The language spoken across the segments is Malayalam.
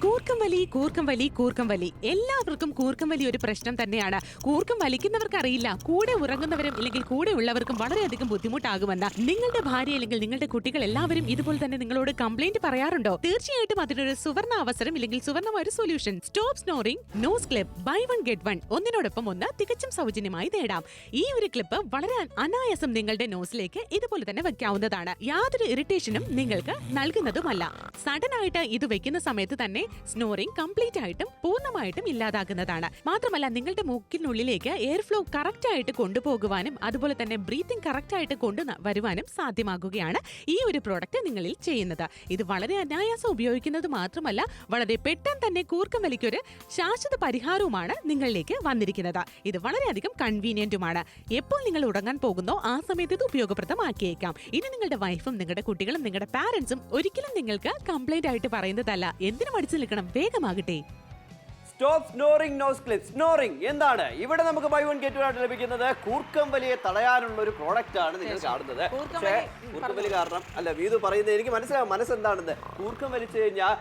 കൂർക്കം വലി എല്ലാവർക്കും കൂർക്കം വലി ഒരു പ്രശ്നം തന്നെയാണ്. കൂർക്കം വലിക്കുന്നവർക്ക് അറിയില്ല, കൂടെ ഉറങ്ങുന്നവരും അല്ലെങ്കിൽ കൂടെ ഉള്ളവർക്കും വളരെയധികം ബുദ്ധിമുട്ടാകുമെന്ന്. നിങ്ങളുടെ ഭാര്യ അല്ലെങ്കിൽ നിങ്ങളുടെ കുട്ടികൾ എല്ലാവരും ഇതുപോലെ തന്നെ നിങ്ങളോട് കംപ്ലൈന്റ് പറയാറുണ്ടോ? തീർച്ചയായിട്ടും അതിനൊരു സുവർണ അവസരം അല്ലെങ്കിൽ സുവർണമായ ഒരു solution. Stop snoring nose clip buy 1 get 1 ഒന്നിനോടൊപ്പം ഒന്ന് തികച്ചും സൗജന്യമായി നേടാം. ഈ ഒരു ക്ലിപ്പ് വളരെ അനായാസം നിങ്ങളുടെ നോസിലേക്ക് ഇതുപോലെ തന്നെ വെക്കാവുന്നതാണ്. യാതൊരു ഇറിറ്റേഷനും നിങ്ങൾക്ക് നൽകുന്നതുമല്ല. സഡൻ ആയിട്ട് ഇത് വെക്കുന്ന സമയത്ത് തന്നെ സ്നോറിംഗ് കംപ്ലീറ്റ് ആയിട്ടും പൂർണ്ണമായിട്ടും ഇല്ലാതാകുന്നതാണ്. മാത്രമല്ല നിങ്ങളുടെ മൂക്കിനുള്ളിലേക്ക് എയർ ഫ്ലോ കറക്റ്റ് ആയിട്ട് കൊണ്ടുപോകുവാനും അതുപോലെ തന്നെ ബ്രീത്തിങ് കറക്റ്റ് ആയിട്ട് കൊണ്ടുവരുവാനും സാധ്യമാകുകയാണ് ഈ ഒരു പ്രോഡക്റ്റ് നിങ്ങളിൽ ചെയ്യുന്നത്. ഇത് വളരെ അനായാസം ഉപയോഗിക്കുന്നത് മാത്രമല്ല വളരെ പെട്ടെന്ന് തന്നെ കൂർക്കം വലിക്കൊരു ശാശ്വത പരിഹാരവുമാണ് നിങ്ങളിലേക്ക് വന്നിരിക്കുന്നത്. ഇത് വളരെയധികം കൺവീനിയന്റുമാണ്. എപ്പോൾ നിങ്ങൾ ഉറങ്ങാൻ പോകുന്നോ ആ സമയത്ത് ഇത് ഉപയോഗപ്രദമാക്കിയേക്കാം. ഇനി നിങ്ങളുടെ വൈഫും നിങ്ങളുടെ കുട്ടികളും നിങ്ങളുടെ പാരന്റ്സും ഒരിക്കലും നിങ്ങൾക്ക് കംപ്ലൈന്റ് ആയിട്ട് പറയുന്നതല്ല. എന്തിനു മടിച്ചു നിൽക്കണം, വേഗമാകട്ടെ. Stop snoring nose clip. Snoring എന്താണ്? ഇവിടെ നമുക്ക് ബൈ 1 get 1 ആയിട്ട് ലഭിക്കുന്നത് കൂർക്കം വലിയെ തടയാനുള്ള ഒരു പ്രോഡക്റ്റ് ആണ് നിങ്ങൾ കാണുന്നത്. പക്ഷേ കൂർക്കം വലി കാരണം അല്ല വീതു പറയുന്നത് എനിക്ക് മനസ്സിലാവും മനസ്സെന്താണെന്ന്. കൂർക്കം വലിച്ചു കഴിഞ്ഞാൽ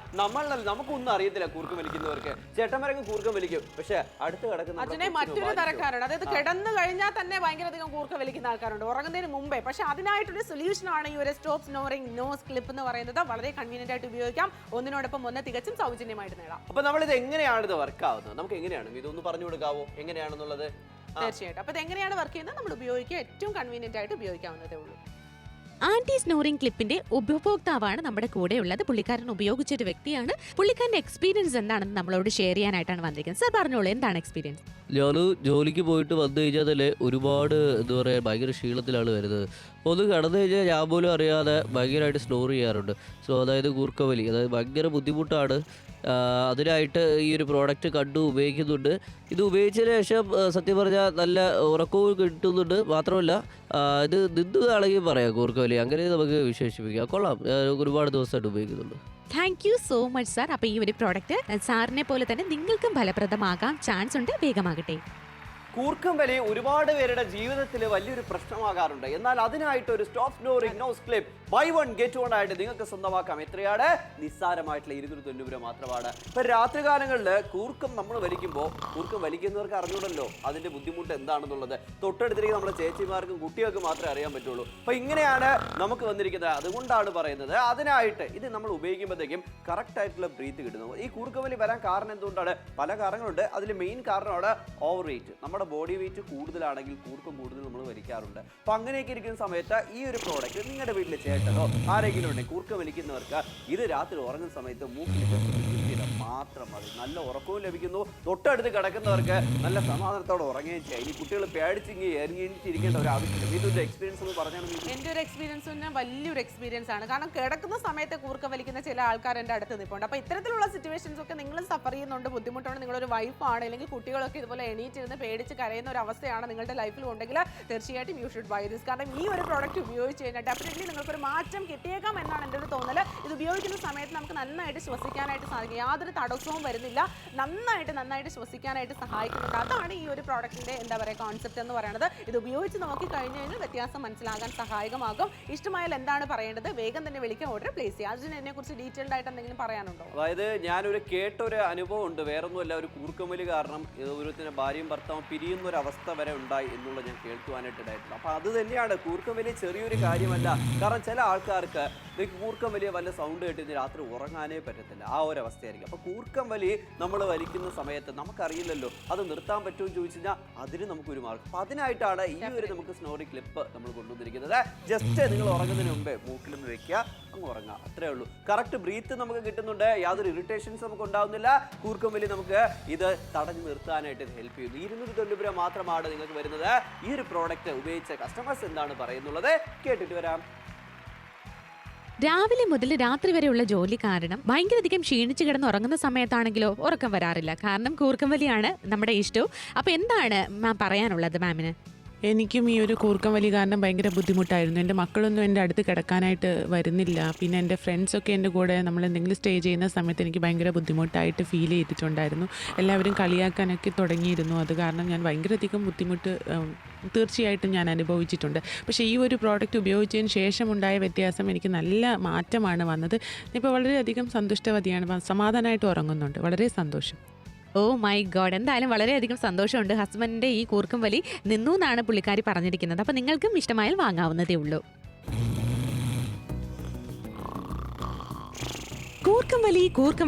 നമുക്കൊന്നും അറിയത്തില്ല. കൂർക്കം വലിക്കുന്നവർക്ക് ചേട്ടന്മാരൊക്കെ കൂർക്കം വലിക്കും, പക്ഷെ അടുത്ത് കിടക്കുന്ന മറ്റൊരു തരക്കാരുണ്ട്. അതായത് കിടന്നു കഴിഞ്ഞാൽ തന്നെ ഭയങ്കരധികം കൂർക്കം വലിക്കുന്ന ആൾക്കാരുണ്ട് ഉറങ്ങുന്നതിന് മുമ്പേ. പക്ഷെ അതിനായിട്ടൊരു സൊല്യൂഷൻ ആണ് ഈ ഒരു സ്റ്റോപ്പ് സ്നോറിംഗ് നോസ് ക്ലിപ്പ് എന്ന് പറയുന്നത്. വളരെ കൺവീനിയന്റ് ആയിട്ട് ഉപയോഗിക്കാം, ഒന്നിനോടൊപ്പം ഒന്ന് തികച്ചും സൗജന്യമായിട്ട് നേടാം. അപ്പൊ നമ്മളിത് എങ്ങനെയാണ് വർക്കാവുന്നത്, നമുക്ക് എങ്ങനെയാണ് ഇതൊന്ന് പറഞ്ഞു കൊടുക്കാവോ എങ്ങനെയാണെന്നുള്ളത്? തീർച്ചയായിട്ടും. അപ്പൊ എങ്ങനെയാണ് വർക്ക് ചെയ്യുന്നത്? നമ്മൾ ഉപയോഗിക്കുക ഏറ്റവും കൺവീനിയന്റ് ആയിട്ട് ഉപയോഗിക്കാവുന്നതേ ഉള്ളൂ. ആന്റി സ്നോറിംഗ് ക്ലിപ്പിന്റെ ഉപഭോക്താവാണ് നമ്മുടെ കൂടെ ഉള്ളത്. പുള്ളിക്കാരൻ ഉപയോഗിച്ചൊരു വ്യക്തിയാണ്. പുള്ളിക്കാരന്റെ എക്സ്പീരിയൻസ് എന്താണെന്ന് നമ്മളോട് ഷെയർ ചെയ്യാനായിട്ടാണ് വന്നിരിക്കുന്നത്. സാർ പറഞ്ഞോളൂ, എന്താണ് എക്സ്പീരിയൻസ്? ഞാൻ ജോലിക്ക് പോയിട്ട് വന്നു കഴിഞ്ഞാൽ തന്നെ ഒരുപാട് എന്താ പറയുക ഭയങ്കര ക്ഷീണത്തിലാണ് വരുന്നത്. അപ്പോൾ ഒന്ന് കടന്നു കഴിഞ്ഞാൽ ഞാൻ പോലും അറിയാതെ ഭയങ്കരമായിട്ട് സ്നോർ ചെയ്യാറുണ്ട്. സോ അതായത് കൂർക്കവലി അതായത് ഭയങ്കര ബുദ്ധിമുട്ടാണ്. അതിനായിട്ട് ഈ ഒരു പ്രോഡക്റ്റ് കണ്ടു ഉപയോഗിക്കുന്നുണ്ട്. ഇത് ഉപയോഗിച്ചതിന് ശേഷം സത്യം പറഞ്ഞാൽ നല്ല ഉറക്കവും കിട്ടുന്നുണ്ട്. മാത്രമല്ല ഇത് നിന്നതാണെങ്കിൽ പറയാം കൂർക്കവലി അങ്ങനെ നമുക്ക് വിശേഷിപ്പിക്കാം. കൊള്ളാം, ഒരുപാട് ദിവസമായിട്ട് ഉപയോഗിക്കുന്നുണ്ട്. Thank you so much sir. അപ്പോൾ ഈ ഒരു പ്രോഡക്റ്റ് സാറിനെ പോലെ തന്നെ നിങ്ങൾക്കും ഫലപ്രദമാകാൻ ചാൻസ് ഉണ്ട്. വേഗമാകട്ടെ. കൂർക്കം വലി ഒരുപാട് പേരുടെ ജീവിതത്തിൽ വലിയൊരു പ്രശ്നമാകാറുണ്ട്. എന്നാൽ അതിനായിട്ട് ഒരു stop snoring nose clip buy 1 get 1 ആയിട്ട് നിങ്ങൾക്ക് സ്വന്തമാക്കാം. എത്രയാണ്? നിസ്സാരമായിട്ടുള്ള 290 രൂപ മാത്രമാണ്. ഇപ്പൊ രാത്രികാലങ്ങളിൽ കൂർക്കം നമ്മൾ വലിക്കുമ്പോൾ കൂർക്കം വലിക്കുന്നവർക്ക് അറിഞ്ഞൂടല്ലോ അതിന്റെ ബുദ്ധിമുട്ട് എന്താണെന്നുള്ളത്. തൊട്ടടുത്തിരിക്കുന്ന നമ്മുടെ ചേച്ചിമാർക്കും കുട്ടികൾക്കും മാത്രമേ അറിയാൻ പറ്റുള്ളൂ. അപ്പൊ ഇങ്ങനെയാണ് നമുക്ക് വന്നിരിക്കുന്നത്. അതുകൊണ്ടാണ് പറയുന്നത് അതിനായിട്ട് ഇത് നമ്മൾ ഉപയോഗിക്കുമ്പോഴത്തേക്കും കറക്റ്റ് ആയിട്ടുള്ള ബ്രീത്ത് കിട്ടുന്നു. ഈ കൂർക്കം വലി വരാൻ കാരണം എന്തുകൊണ്ടാണ്? പല കാരണങ്ങളുണ്ട്. അതിൽ മെയിൻ കാരണമാണ് ഓവർ വെയിറ്റ്. നമ്മുടെ ബോഡി വെയിറ്റ് കൂടുതലാണെങ്കിൽ കൂർക്കം കൂടുതൽ നമ്മൾ വലിക്കാറുണ്ട്. അപ്പൊ അങ്ങനെയൊക്കെ ഇരിക്കുന്ന സമയത്ത് ഈ ഒരു പ്രോഡക്റ്റ് നിങ്ങളുടെ വീട്ടിൽ ചേട്ടനോ ആരെങ്കിലും ഉണ്ടെങ്കിൽ കൂർക്കം വലിക്കുന്നവർക്ക് ഇത് രാത്രി ഉറങ്ങുന്ന സമയത്ത് മൂക്കിൽ മാത്രം മതി. നല്ല ഉറക്കവും ലഭിക്കുന്നു. തൊട്ടടുത്ത് കിടക്കുന്നവർക്ക് നല്ല സമാധാനത്തോടെ ഉറങ്ങുകയും ചെയ്യാം. ഇനി കുട്ടികൾ പേടിച്ചിങ്ങി എറിഞ്ഞിരിക്കേണ്ട ഒരു ആവശ്യമില്ല. ഇതിന്റെ എക്സ്പീരിയൻസ് ഒന്ന് പറഞ്ഞാൽ എൻ്റെ ഒരു എക്സ്പീരിയൻസ് തന്നെ വലിയൊരു എക്സ്പീരിയൻസ് ആണ്. കാരണം കിടക്കുന്ന സമയത്ത് കൂർക്കം വലിക്കുന്ന ചില ആൾക്കാർ എൻ്റെ അടുത്ത് നിൽപ്പുണ്ട്. അപ്പോൾ ഇത്തരത്തിലുള്ള സിറ്റുവേഷൻസ് ഒക്കെ നിങ്ങൾ സഫർ ചെയ്യുന്നുണ്ട്, ബുദ്ധിമുട്ടാണ്, നിങ്ങളൊരു വൈഫാണ് അല്ലെങ്കിൽ കുട്ടികളൊക്കെ ഇതുപോലെ എണീറ്റിരുന്ന് പേടിച്ച് കരയുന്ന ഒരു അവസ്ഥയാണ് നിങ്ങളുടെ ലൈഫിൽ ഉണ്ടെങ്കിൽ തീർച്ചയായിട്ടും യു ഷുഡ് ബൈ ദിസ്. കാരണം ഈ ഒരു പ്രോഡക്റ്റ് ഉപയോഗിച്ച് കഴിഞ്ഞാൽ ഡെഫിനറ്റ്ലി നിങ്ങൾക്കൊരു മാറ്റം കിട്ടിയേക്കാം എന്നാണ് എൻ്റെ ഒരു തോന്നൽ. ഇത് ഉപയോഗിക്കുന്ന സമയത്ത് നമുക്ക് നന്നായിട്ട് ശ്വസിക്കാനായിട്ട് സാധിക്കും. യാതൊരു തടസ്സവും വരുന്നില്ല. നന്നായിട്ട് ശ്വസിക്കാനായിട്ട് സഹായിക്കുന്നുണ്ട്. അതാണ് ഈ ഒരു പ്രോഡക്റ്റിന്റെ എന്താ പറയുക കോൺസെപ്റ്റ് എന്ന് പറയുന്നത്. ഇത് ഉപയോഗിച്ച് നോക്കി കഴിഞ്ഞു കഴിഞ്ഞാൽ വ്യത്യാസം മനസ്സിലാകാൻ സഹായകമാകും. ഇഷ്ടമായാൽ എന്താണ് പറയേണ്ടത്? വേഗം തന്നെ വിളിക്കാൻ ഓർഡർ പ്ലേസ് ചെയ്യുക. അതിന് എന്നെ കുറിച്ച് ഡീറ്റെയിൽഡ് ആയിട്ട് എന്തെങ്കിലും പറയാനുണ്ടോ? അതായത് ഞാനൊരു കേട്ടൊരു അനുഭവം ഉണ്ട്. വേറൊന്നുമല്ല, ഒരു കൂർക്കമലി കാരണം ഓരോരുത്തരുടെ ഭാര്യയും ഭർത്താവും പിരിയുന്ന ഒരു അവസ്ഥ വരെ ഉണ്ടായി എന്നുള്ളത് ഞാൻ കേൾക്കുവാനായിട്ടായിട്ടില്ല. അപ്പൊ അത് തന്നെയാണ് കൂർക്കം വലിയ ചെറിയൊരു കാര്യമല്ല. കാരണം ചില ആൾക്കാർക്ക് കൂർക്കം വലിയ വല്ല സൗണ്ട് കേട്ടിട്ട് രാത്രി ഉറങ്ങാനേ പറ്റത്തില്ല. ആ ഒരു അവസ്ഥയായിരിക്കും. അപ്പൊ കൂർക്കം വലി നമ്മൾ വലിക്കുന്ന സമയത്ത് നമുക്കറിയില്ലല്ലോ അത് നിർത്താൻ പറ്റുമെന്ന് ചോദിച്ചു കഴിഞ്ഞാൽ അതിന് നമുക്കൊരു മാർഗം. അപ്പൊ അതിനായിട്ടാണ് ഈ ഒരു നമുക്ക് സ്നോറി ക്ലിപ്പ് നമ്മൾ കൊണ്ടുവന്നിരിക്കുന്നത്. ജസ്റ്റ് നിങ്ങൾ ഉറങ്ങുന്നതിന് മുമ്പേ മൂക്കിലൊന്ന് വെക്കുക, അങ്ങ് ഉറങ്ങുക, അത്രേ ഉള്ളൂ. കറക്റ്റ് ബ്രീത്ത് നമുക്ക് കിട്ടുന്നുണ്ട്. യാതൊരു ഇറിറ്റേഷൻസ് നമുക്ക് ഉണ്ടാവുന്നില്ല. കൂർക്കം വലി നമുക്ക് ഇത് തടഞ്ഞു നിർത്താനായിട്ട് ഹെൽപ്പ് ചെയ്യുന്നു. 290 രൂപ മാത്രമാണ് നിങ്ങൾക്ക് വരുന്നത്. ഈ ഒരു പ്രോഡക്റ്റ് ഉപയോഗിച്ച കസ്റ്റമേഴ്സ് എന്താണ് പറയുന്നുള്ളത് കേട്ടിട്ട് വരാം. രാവിലെ മുതൽ രാത്രി വരെയുള്ള ജോലി കാരണം ഭയങ്കരധികം ക്ഷീണിച്ച് കിടന്ന് ഉറങ്ങുന്ന സമയത്താണെങ്കിലോ ഉറക്കം വരാറില്ല. കാരണം കൂർക്കം വലിയാണ് നമ്മുടെ ഇഷ്ടവും. അപ്പൊ എന്താണ് മാം പറയാനുള്ളത് മാമിന്? എനിക്കും ഈ ഒരു കൂർക്കം വലി കാരണം ഭയങ്കര ബുദ്ധിമുട്ടായിരുന്നു. എൻ്റെ മക്കളൊന്നും എൻ്റെ അടുത്ത് കിടക്കാനായിട്ട് വരുന്നില്ല. പിന്നെ എൻ്റെ ഫ്രണ്ട്സൊക്കെ എൻ്റെ കൂടെ നമ്മൾ എന്തെങ്കിലും സ്റ്റേ ചെയ്യുന്ന സമയത്ത് എനിക്ക് ഭയങ്കര ബുദ്ധിമുട്ടായിട്ട് ഫീൽ ചെയ്തിട്ടുണ്ടായിരുന്നു. എല്ലാവരും കളിയാക്കാനൊക്കെ തുടങ്ങിയിരുന്നു. അത് കാരണം ഞാൻ ഭയങ്കരധികം ബുദ്ധിമുട്ട് തീർച്ചയായിട്ടും ഞാൻ അനുഭവിച്ചിട്ടുണ്ട്. പക്ഷേ ഈ ഒരു പ്രോഡക്റ്റ് ഉപയോഗിച്ചതിന് ശേഷമുണ്ടായ വ്യത്യാസം എനിക്ക് നല്ല മാറ്റമാണ് വന്നത്. ഇപ്പോൾ വളരെയധികം സന്തുഷ്ടവതിയാണ്, സമാധാനമായിട്ട് ഉറങ്ങുന്നുണ്ട്. വളരെ സന്തോഷം. ഓ മൈ ഗോഡ്, എന്തായാലും വളരെയധികം സന്തോഷമുണ്ട്. ഹസ്ബൻഡിൻ്റെ ഈ കൂർക്കം വലി നിന്നു എന്നാണ് പുള്ളിക്കാരി പറഞ്ഞിരിക്കുന്നത്. അപ്പോൾ നിങ്ങൾക്കും ഇഷ്ടമായാൽ വാങ്ങാവുന്നതേ ഉള്ളൂ. കൂർക്കം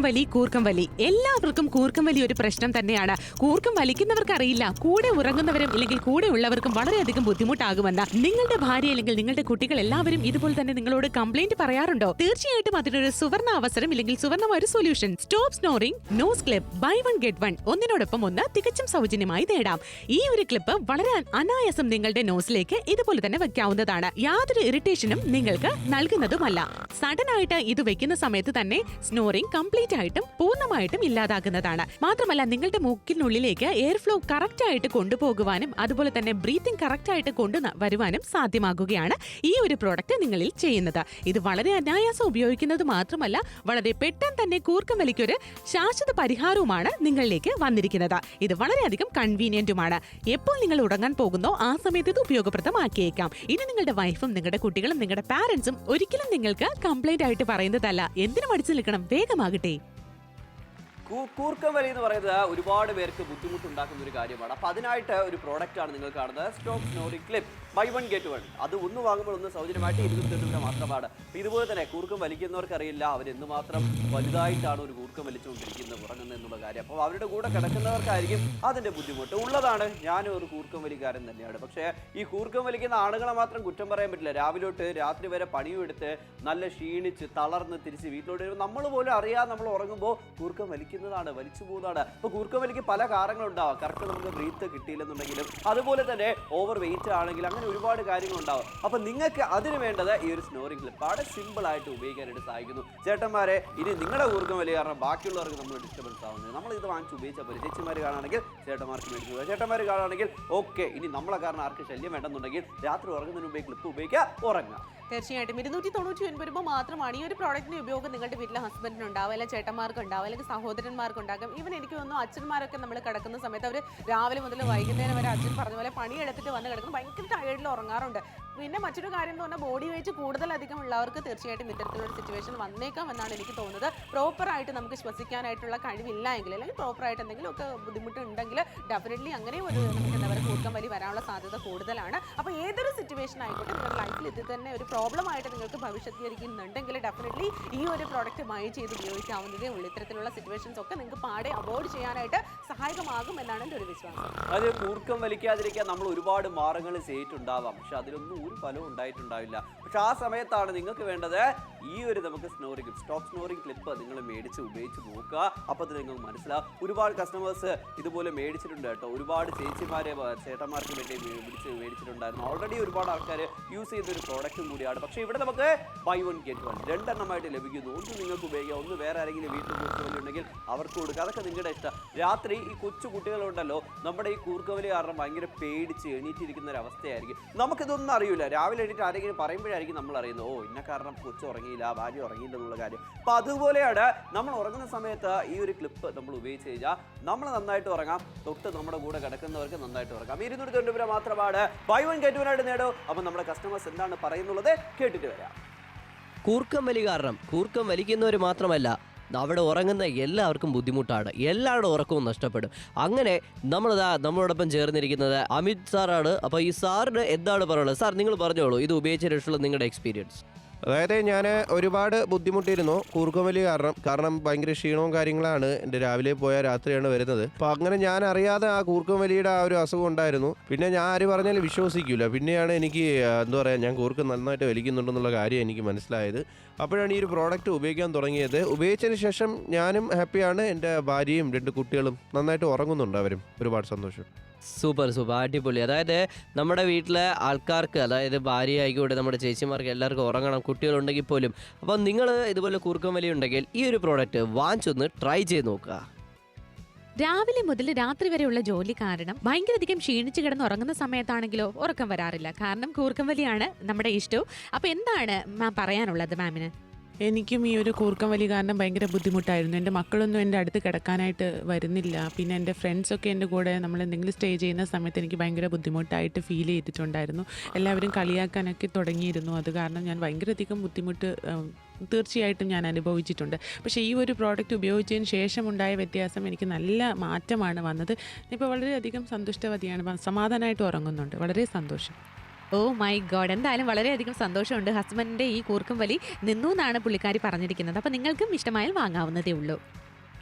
വലി എല്ലാവർക്കും കൂർക്കം വലി ഒരു പ്രശ്നം തന്നെയാണ്. കൂർക്കം വലിക്കുന്നവർക്ക് അറിയില്ല, കൂടെ ഉറങ്ങുന്നവരും ഇല്ലെങ്കിൽ കൂടെ ഉള്ളവർക്കും വളരെയധികം ബുദ്ധിമുട്ടാകുമെന്ന്. നിങ്ങളുടെ ഭാര്യ അല്ലെങ്കിൽ നിങ്ങളുടെ കുട്ടികൾ എല്ലാവരും ഇതുപോലെ തന്നെ നിങ്ങളോട് കംപ്ലൈന്റ് പറയാറുണ്ടോ? തീർച്ചയായിട്ടും അതിനൊരു സുവർണ അവസരം ഇല്ലെങ്കിൽ സുവർണമായ ഒരു solution. Stop snoring nose clip buy one get one, ഒന്നിനോടൊപ്പം ഒന്ന് തികച്ചും സൗജന്യമായി നേടാം. ഈ ഒരു ക്ലിപ്പ് വളരെ അനായാസം നിങ്ങളുടെ നോസിലേക്ക് ഇതുപോലെ തന്നെ വെക്കാവുന്നതാണ്. യാതൊരു ഇറിറ്റേഷനും നിങ്ങൾക്ക് നൽകുന്നതുമല്ല. സഡൻ ആയിട്ട് ഇത് വെക്കുന്ന സമയത്ത് തന്നെ സ്നോറിംഗ് കംപ്ലീറ്റ് ആയിട്ടും പൂർണ്ണമായിട്ടും ഇല്ലാതാകുന്നതാണ്. മാത്രമല്ല നിങ്ങളുടെ മൂക്കിനുള്ളിലേക്ക് എയർ ഫ്ലോ കറക്റ്റ് ആയിട്ട് കൊണ്ടുപോകുവാനും അതുപോലെ തന്നെ ബ്രീത്തിങ് കറക്റ്റ് ആയിട്ട് കൊണ്ടുവരുവാനും സാധ്യമാകുകയാണ് ഈ ഒരു പ്രോഡക്റ്റ് നിങ്ങളിൽ ചെയ്യുന്നത്. ഇത് വളരെ അനായാസം ഉപയോഗിക്കുന്നത് മാത്രമല്ല വളരെ പെട്ടെന്ന് തന്നെ കൂർക്കം വലിക്കൊരു ശാശ്വത പരിഹാരവുമാണ് നിങ്ങളിലേക്ക് വന്നിരിക്കുന്നത്. ഇത് വളരെയധികം കൺവീനിയന്റുമാണ്. എപ്പോൾ നിങ്ങൾ ഉറങ്ങാൻ പോകുന്നോ ആ സമയത്ത് ഇത് ഉപയോഗപ്രദമാക്കിയേക്കാം. ഇനി നിങ്ങളുടെ വൈഫും നിങ്ങളുടെ കുട്ടികളും നിങ്ങളുടെ പാരന്റ്സും ഒരിക്കലും നിങ്ങൾക്ക് കംപ്ലൈന്റ് ആയിട്ട് പറയുന്നതല്ല. എന്തിനു മടിച്ചു നിൽക്കണം, വേഗമാകട്ടെ. കൂർക്കം വലി എന്ന് പറയുന്നത് ഒരുപാട് പേർക്ക് ബുദ്ധിമുട്ടുണ്ടാക്കുന്ന ഒരു കാര്യമാണ്. അപ്പോൾ അതിനായിട്ട് ഒരു പ്രോഡക്റ്റ് ആണ് നിങ്ങൾ കാണുന്നത്, stop snoring clip buy one get one. അത് ഒന്ന് വാങ്ങുമ്പോൾ ഒന്ന് സൗജന്യമായിട്ട് 200 രൂപ മാത്രമാണ്. അപ്പോൾ ഇതുപോലെ തന്നെ കൂർക്കം വലിക്കുന്നവർക്ക് അറിയില്ല അവർ എന്തുമാത്രം വലുതായിട്ടാണ് ഒരു കൂർക്കം വലിച്ചുകൊണ്ടിരിക്കുന്നത് ഉറങ്ങുന്നത് എന്നുള്ള കാര്യം. അപ്പോൾ അവരുടെ കൂടെ കിടക്കുന്നവർക്കായിരിക്കും അതിൻ്റെ ബുദ്ധിമുട്ട് ഉള്ളതാണ്. ഞാനും ഒരു കൂർക്കം വലിക്കാരൻ തന്നെയാണ്. പക്ഷേ ഈ കൂർക്കം വലിക്കുന്ന ആണുങ്ങളെ മാത്രം കുറ്റം പറയാൻ പറ്റില്ല. രാവിലെ തൊട്ട് രാത്രി വരെ പണിയും എടുത്ത് നല്ല ക്ഷീണിച്ച് തളർന്ന് തിരിച്ച് വീട്ടിലോട്ട് വരുമ്പോൾ നമ്മൾ പോലും അറിയാതെ നമ്മൾ ഉറങ്ങുമ്പോൾ കൂർക്കം വലിക്കുന്നതാണ്, വലിച്ചു പോകുന്നതാണ്. അപ്പോൾ കൂർക്കം വലിക്ക് പല കാരണങ്ങളുണ്ടാവാം. കറക്റ്റ് നമുക്ക് ബ്രീത്ത് കിട്ടിയില്ലെന്നുണ്ടെങ്കിലും അതുപോലെ തന്നെ ഓവർ വെയിറ്റ് ആണെങ്കിൽ അങ്ങനെ ഒരുപാട് കാര്യങ്ങളുണ്ടാവും. അപ്പോൾ നിങ്ങൾക്ക് അതിന് വേണ്ടത് ഈ ഒരു സ്നോറിംഗ് ക്ലിപ്പാണ്. സിമ്പിൾ ആയിട്ട് ഉപയോഗിക്കാനായിട്ട് സഹായിക്കുന്നു. ചേട്ടന്മാരെ, ഇനി നിങ്ങളുടെ കൂർക്കം വലി കാരണം ബാക്കിയുള്ളവർക്ക് നമ്മൾ ഡിസ്റ്റർബൻസ് ആവുന്നത്. നമ്മൾ ഇത് വാങ്ങിച്ച് ഉപയോഗിച്ചാൽ പോലെ ചേച്ചിമാർ കാണുകയാണെങ്കിൽ ചേട്ടന്മാർക്ക് മേടിക്കുക, ചേട്ടന്മാർ കാണുകയാണെങ്കിൽ ഓക്കെ. ഇനി നമ്മളെ കാരണം ആർക്ക് ശല്യം വേണ്ടെന്നുണ്ടെങ്കിൽ രാത്രി ഉറങ്ങുന്നതിന് മുമ്പേ ക്ലിപ്പ് ഉപയോഗിക്കുക, ഉറങ്ങുക. തീർച്ചയായിട്ടും 299 രൂപ മാത്രമാണ് ഈ ഒരു പ്രോഡക്റ്റിന്റെ ഉപയോഗം നിങ്ങളുടെ വീട്ടിലെ ഹസ്ബൻഡിന് ഉണ്ടാവും, അല്ലെങ്കിൽ ചേട്ടന്മാർക്ക് ഉണ്ടാവും, അല്ലെങ്കിൽ സഹോദരന്മാർക്ക് ഉണ്ടാകും. ഈവൻ എനിക്ക് തോന്നുന്നു അച്ഛന്മാരൊക്കെ നമ്മൾ കിടക്കുന്ന സമയത്ത് അവർ രാവിലെ മുതൽ വൈകുന്നേരം വരെ അച്ഛൻ പറഞ്ഞ പോലെ പണിയെടുത്തിട്ട് വന്ന് കിടക്കുന്നു, ഭയങ്കര ടയേർഡിൽ ഉറങ്ങാറുണ്ട്. പിന്നെ മറ്റൊരു കാര്യം എന്ന് പറഞ്ഞാൽ ബോഡി വെയിറ്റ് കൂടുതലധികം ഉള്ളവർക്ക് തീർച്ചയായിട്ടും ഇത്തരത്തിലുള്ള സിറ്റുവേഷൻ വന്നേക്കാം എന്നാണ് എനിക്ക് തോന്നുന്നത്. പ്രോപ്പറായിട്ട് നമുക്ക് ശ്വസിക്കാനായിട്ടുള്ള കഴിവില്ല എങ്കിൽ അല്ലെങ്കിൽ പ്രോപ്പറായിട്ട് എന്തെങ്കിലുമൊക്കെ ബുദ്ധിമുട്ടുണ്ടെങ്കിൽ ഡെഫിനറ്റ്ലി അങ്ങനെ ഒരു നമുക്ക് എന്താ പറയുക കൂർക്കം വലി വരാനുള്ള സാധ്യത കൂടുതലാണ്. അപ്പോൾ ഏതൊരു സിറ്റുവേഷൻ ആയിക്കോട്ടെ നിങ്ങളുടെ ലൈഫിൽ ഇത് തന്നെ ഒരു പ്രോബ്ലം ആയിട്ട് നിങ്ങൾക്ക് ഭവിഷ്യത്തിരിക്കുന്നുണ്ടെങ്കിൽ ഡെഫിനറ്റ്ലി ഈ ഒരു പ്രോഡക്റ്റ് ബൈ ചെയ്ത് ഉപയോഗിക്കാവുന്നതേ ഉള്ളൂ. ഇത്തരത്തിലുള്ള സിറ്റുവേഷൻസ് ഒക്കെ നിങ്ങൾക്ക് പാടെ അവോയ്ഡ് ചെയ്യാനായിട്ട് സഹായകമാകും എന്നാണ് എൻ്റെ ഒരു വിശ്വാസം. അത് കൂർക്കം വലിക്കാതിരിക്കാൻ നമ്മൾ ഒരുപാട് മാർഗങ്ങൾ ചെയ്തിട്ടുണ്ടാവാം, പക്ഷെ അതിലൊന്നും ഒരു ഫലവും ഉണ്ടായിട്ടുണ്ടാവില്ല. പക്ഷെ ആ സമയത്താണ് നിങ്ങൾക്ക് വേണ്ടത് ഈ ഒരു നമുക്ക് സ്റ്റോപ്പ് സ്നോറിംഗ് ക്ലിപ്പ് നിങ്ങൾ മേടിച്ച് ഉപയോഗിച്ച് നോക്കുക. അപ്പോൾ അത് നിങ്ങൾക്ക് മനസ്സിലാവും. ഒരുപാട് കസ്റ്റമേഴ്സ് ഇതുപോലെ മേടിച്ചിട്ടുണ്ട് കേട്ടോ. ഒരുപാട് ചേച്ചിമാരെ ചേട്ടന്മാർക്ക് വേണ്ടി മേടിച്ചിട്ടുണ്ടായിരുന്നു. ഓൾറെഡി ഒരുപാട് ആൾക്കാർ യൂസ് ചെയ്ത ഒരു പ്രോഡക്റ്റും കൂടിയാണ്. പക്ഷേ ഇവിടെ നമുക്ക് ബൈ വൺ ഗെറ്റ് വൺ രണ്ടെണ്ണമായിട്ട് ലഭിക്കുന്നു. ഒന്ന് നിങ്ങൾക്ക് ഉപയോഗിക്കാം, ഒന്ന് വേറെ ആരെങ്കിലും വീട്ടിൽ കൂർക്കം വലി ഉണ്ടെങ്കിൽ അവർക്ക് കൊടുക്കുക. അതൊക്കെ നിങ്ങളുടെ ഇഷ്ടം. രാത്രി ഈ കൊച്ചു കുട്ടികളുണ്ടല്ലോ, നമ്മുടെ ഈ കൂർക്കം വലി കാരണം ഭയങ്കര പേടിച്ച് എണീറ്റിരിക്കുന്ന ഒരു അവസ്ഥയായിരിക്കും. നമുക്കിതൊന്നും അറിയില്ല. രാവിലെ എണീറ്റ് ആരെങ്കിലും പറയുമ്പോഴായിരിക്കും നമ്മൾ അറിയുന്നത്, ഓ ഇന്ന കാരണം കൊച്ചു ഉറങ്ങിയില്ല, ഭാര്യ ഉറങ്ങിയില്ല എന്നുള്ള കാര്യം. അപ്പോൾ അതുപോലെയാണ് നമ്മൾ ഉറങ്ങുന്ന സമയത്ത് ഈ ഒരു ക്ലിപ്പ് നമ്മൾ ഉപയോഗിച്ച് കഴിഞ്ഞാൽ നമ്മൾ നന്നായിട്ട് ഉറങ്ങാം, തൊട്ട് നമ്മുടെ കൂടെ കിടക്കുന്നവർക്ക് നന്നായിട്ട് ഉറങ്ങാം. 290 രൂപ മാത്രമാണ് ബൈ വൺ ഗെറ്റ് വൺ ആയിട്ട് നേടും. അപ്പോൾ നമ്മുടെ കസ്റ്റമേഴ്സ് എന്താണ് പറയുന്നുള്ളത് കേട്ടിട്ട് വരാം. കൂർക്കം വലി കാരണം കൂർക്കം വലിക്കുന്നവർ മാത്രമല്ല അവിടെ ഉറങ്ങുന്ന എല്ലാവർക്കും ബുദ്ധിമുട്ടാണ്, എല്ലാവരുടെ ഉറക്കവും നഷ്ടപ്പെടും. അങ്ങനെ നമ്മളോടൊപ്പം ചേർന്നിരിക്കുന്നത് അമിത് സാറാണ്. അപ്പോൾ ഈ സാറിന് എന്താണ് പറയുള്ളത്? സാർ നിങ്ങൾ പറഞ്ഞോളൂ, ഇത് ഉപയോഗിച്ച ശേഷമുള്ള നിങ്ങളുടെ എക്സ്പീരിയൻസ്. അതായത് ഞാൻ ഒരുപാട് ബുദ്ധിമുട്ടിയിരുന്നു കൂർക്കം വലി കാരണം ഭയങ്കര ക്ഷീണവും കാര്യങ്ങളാണ്. എൻ്റെ രാവിലെ പോയാൽ രാത്രിയാണ് വരുന്നത്. അപ്പോൾ അങ്ങനെ ഞാൻ അറിയാതെ ആ കൂർക്കം വലിയുടെ ആ ഒരു അസുഖം ഉണ്ടായിരുന്നു. പിന്നെ ഞാൻ ആര് പറഞ്ഞാലും വിശ്വസിക്കില്ല. പിന്നെയാണ് എനിക്ക് എന്താ പറയുക, ഞാൻ കൂർക്കം നന്നായിട്ട് വലിക്കുന്നുണ്ടെന്നുള്ള കാര്യം എനിക്ക് മനസ്സിലായത്. അപ്പോഴാണ് ഈ ഒരു പ്രോഡക്റ്റ് ഉപയോഗിക്കാൻ തുടങ്ങിയത്. ഉപയോഗിച്ചതിന് ശേഷം ഞാനും ഹാപ്പിയാണ്, എൻ്റെ ഭാര്യയും 2 കുട്ടികളും നന്നായിട്ട് ഉറങ്ങുന്നുണ്ട്. അവരും ഒരുപാട് സന്തോഷം. സൂപ്പർ അടിപൊളി. അതായത് നമ്മുടെ വീട്ടിലെ ആൾക്കാർക്ക്, അതായത് ഭാര്യ ആയിക്കോട്ടെ, നമ്മുടെ ചേച്ചിമാർക്ക് എല്ലാവർക്കും ഉറങ്ങണം, കുട്ടികളുണ്ടെങ്കിൽ പോലും. അപ്പം നിങ്ങൾ ഇതുപോലെ കൂർക്കം വലി ഉണ്ടെങ്കിൽ ഈ ഒരു പ്രോഡക്റ്റ് വാങ്ങിച്ചൊന്ന് ട്രൈ ചെയ്ത് നോക്കുക. രാവിലെ മുതൽ രാത്രി വരെയുള്ള ജോലി കാരണം ഭയങ്കരധികം ക്ഷീണിച്ച് കിടന്ന് ഉറങ്ങുന്ന സമയത്താണെങ്കിലോ ഉറക്കം വരാറില്ല. കാരണം കൂർക്കം വലിയാണ് നമ്മുടെ ഇഷ്ടവും. അപ്പൊ എന്താണ് മാം പറയാനുള്ളത് മാമിന്? എനിക്കും ഈ ഒരു കൂർക്കം വലി കാരണം ഭയങ്കര ബുദ്ധിമുട്ടായിരുന്നു. എൻ്റെ മക്കളൊന്നും എൻ്റെ അടുത്ത് കിടക്കാനായിട്ട് വരുന്നില്ല. പിന്നെ എൻ്റെ ഫ്രണ്ട്സൊക്കെ എൻ്റെ കൂടെ നമ്മൾ എന്തെങ്കിലും സ്റ്റേ ചെയ്യുന്ന സമയത്ത് എനിക്ക് ഭയങ്കര ബുദ്ധിമുട്ടായിട്ട് ഫീൽ ചെയ്തിട്ടുണ്ടായിരുന്നു. എല്ലാവരും കളിയാക്കാനൊക്കെ തുടങ്ങിയിരുന്നു. അത് കാരണം ഞാൻ ഭയങ്കരധികം ബുദ്ധിമുട്ട് തീർച്ചയായിട്ടും ഞാൻ അനുഭവിച്ചിട്ടുണ്ട്. പക്ഷേ ഈ ഒരു പ്രോഡക്റ്റ് ഉപയോഗിച്ചതിന് ശേഷമുണ്ടായ വ്യത്യാസം എനിക്ക് നല്ല മാറ്റമാണ് വന്നത്. ഇപ്പോൾ വളരെയധികം സന്തുഷ്ടവതിയാണ്, സമാധാനമായിട്ട് ഉറങ്ങുന്നുണ്ട്. വളരെ സന്തോഷം. ഓ മൈ ഗോഡ്, എന്തായാലും വളരെയധികം സന്തോഷമുണ്ട്. ഹസ്ബൻഡിന്റെ ഈ കൂർക്കം വലി നിന്നു എന്നാണ് പുള്ളിക്കാരി പറഞ്ഞിരിക്കുന്നത്. അപ്പോൾ നിങ്ങൾക്കും ഇഷ്ടമായാൽ വാങ്ങാവുന്നതേ ഉള്ളൂ.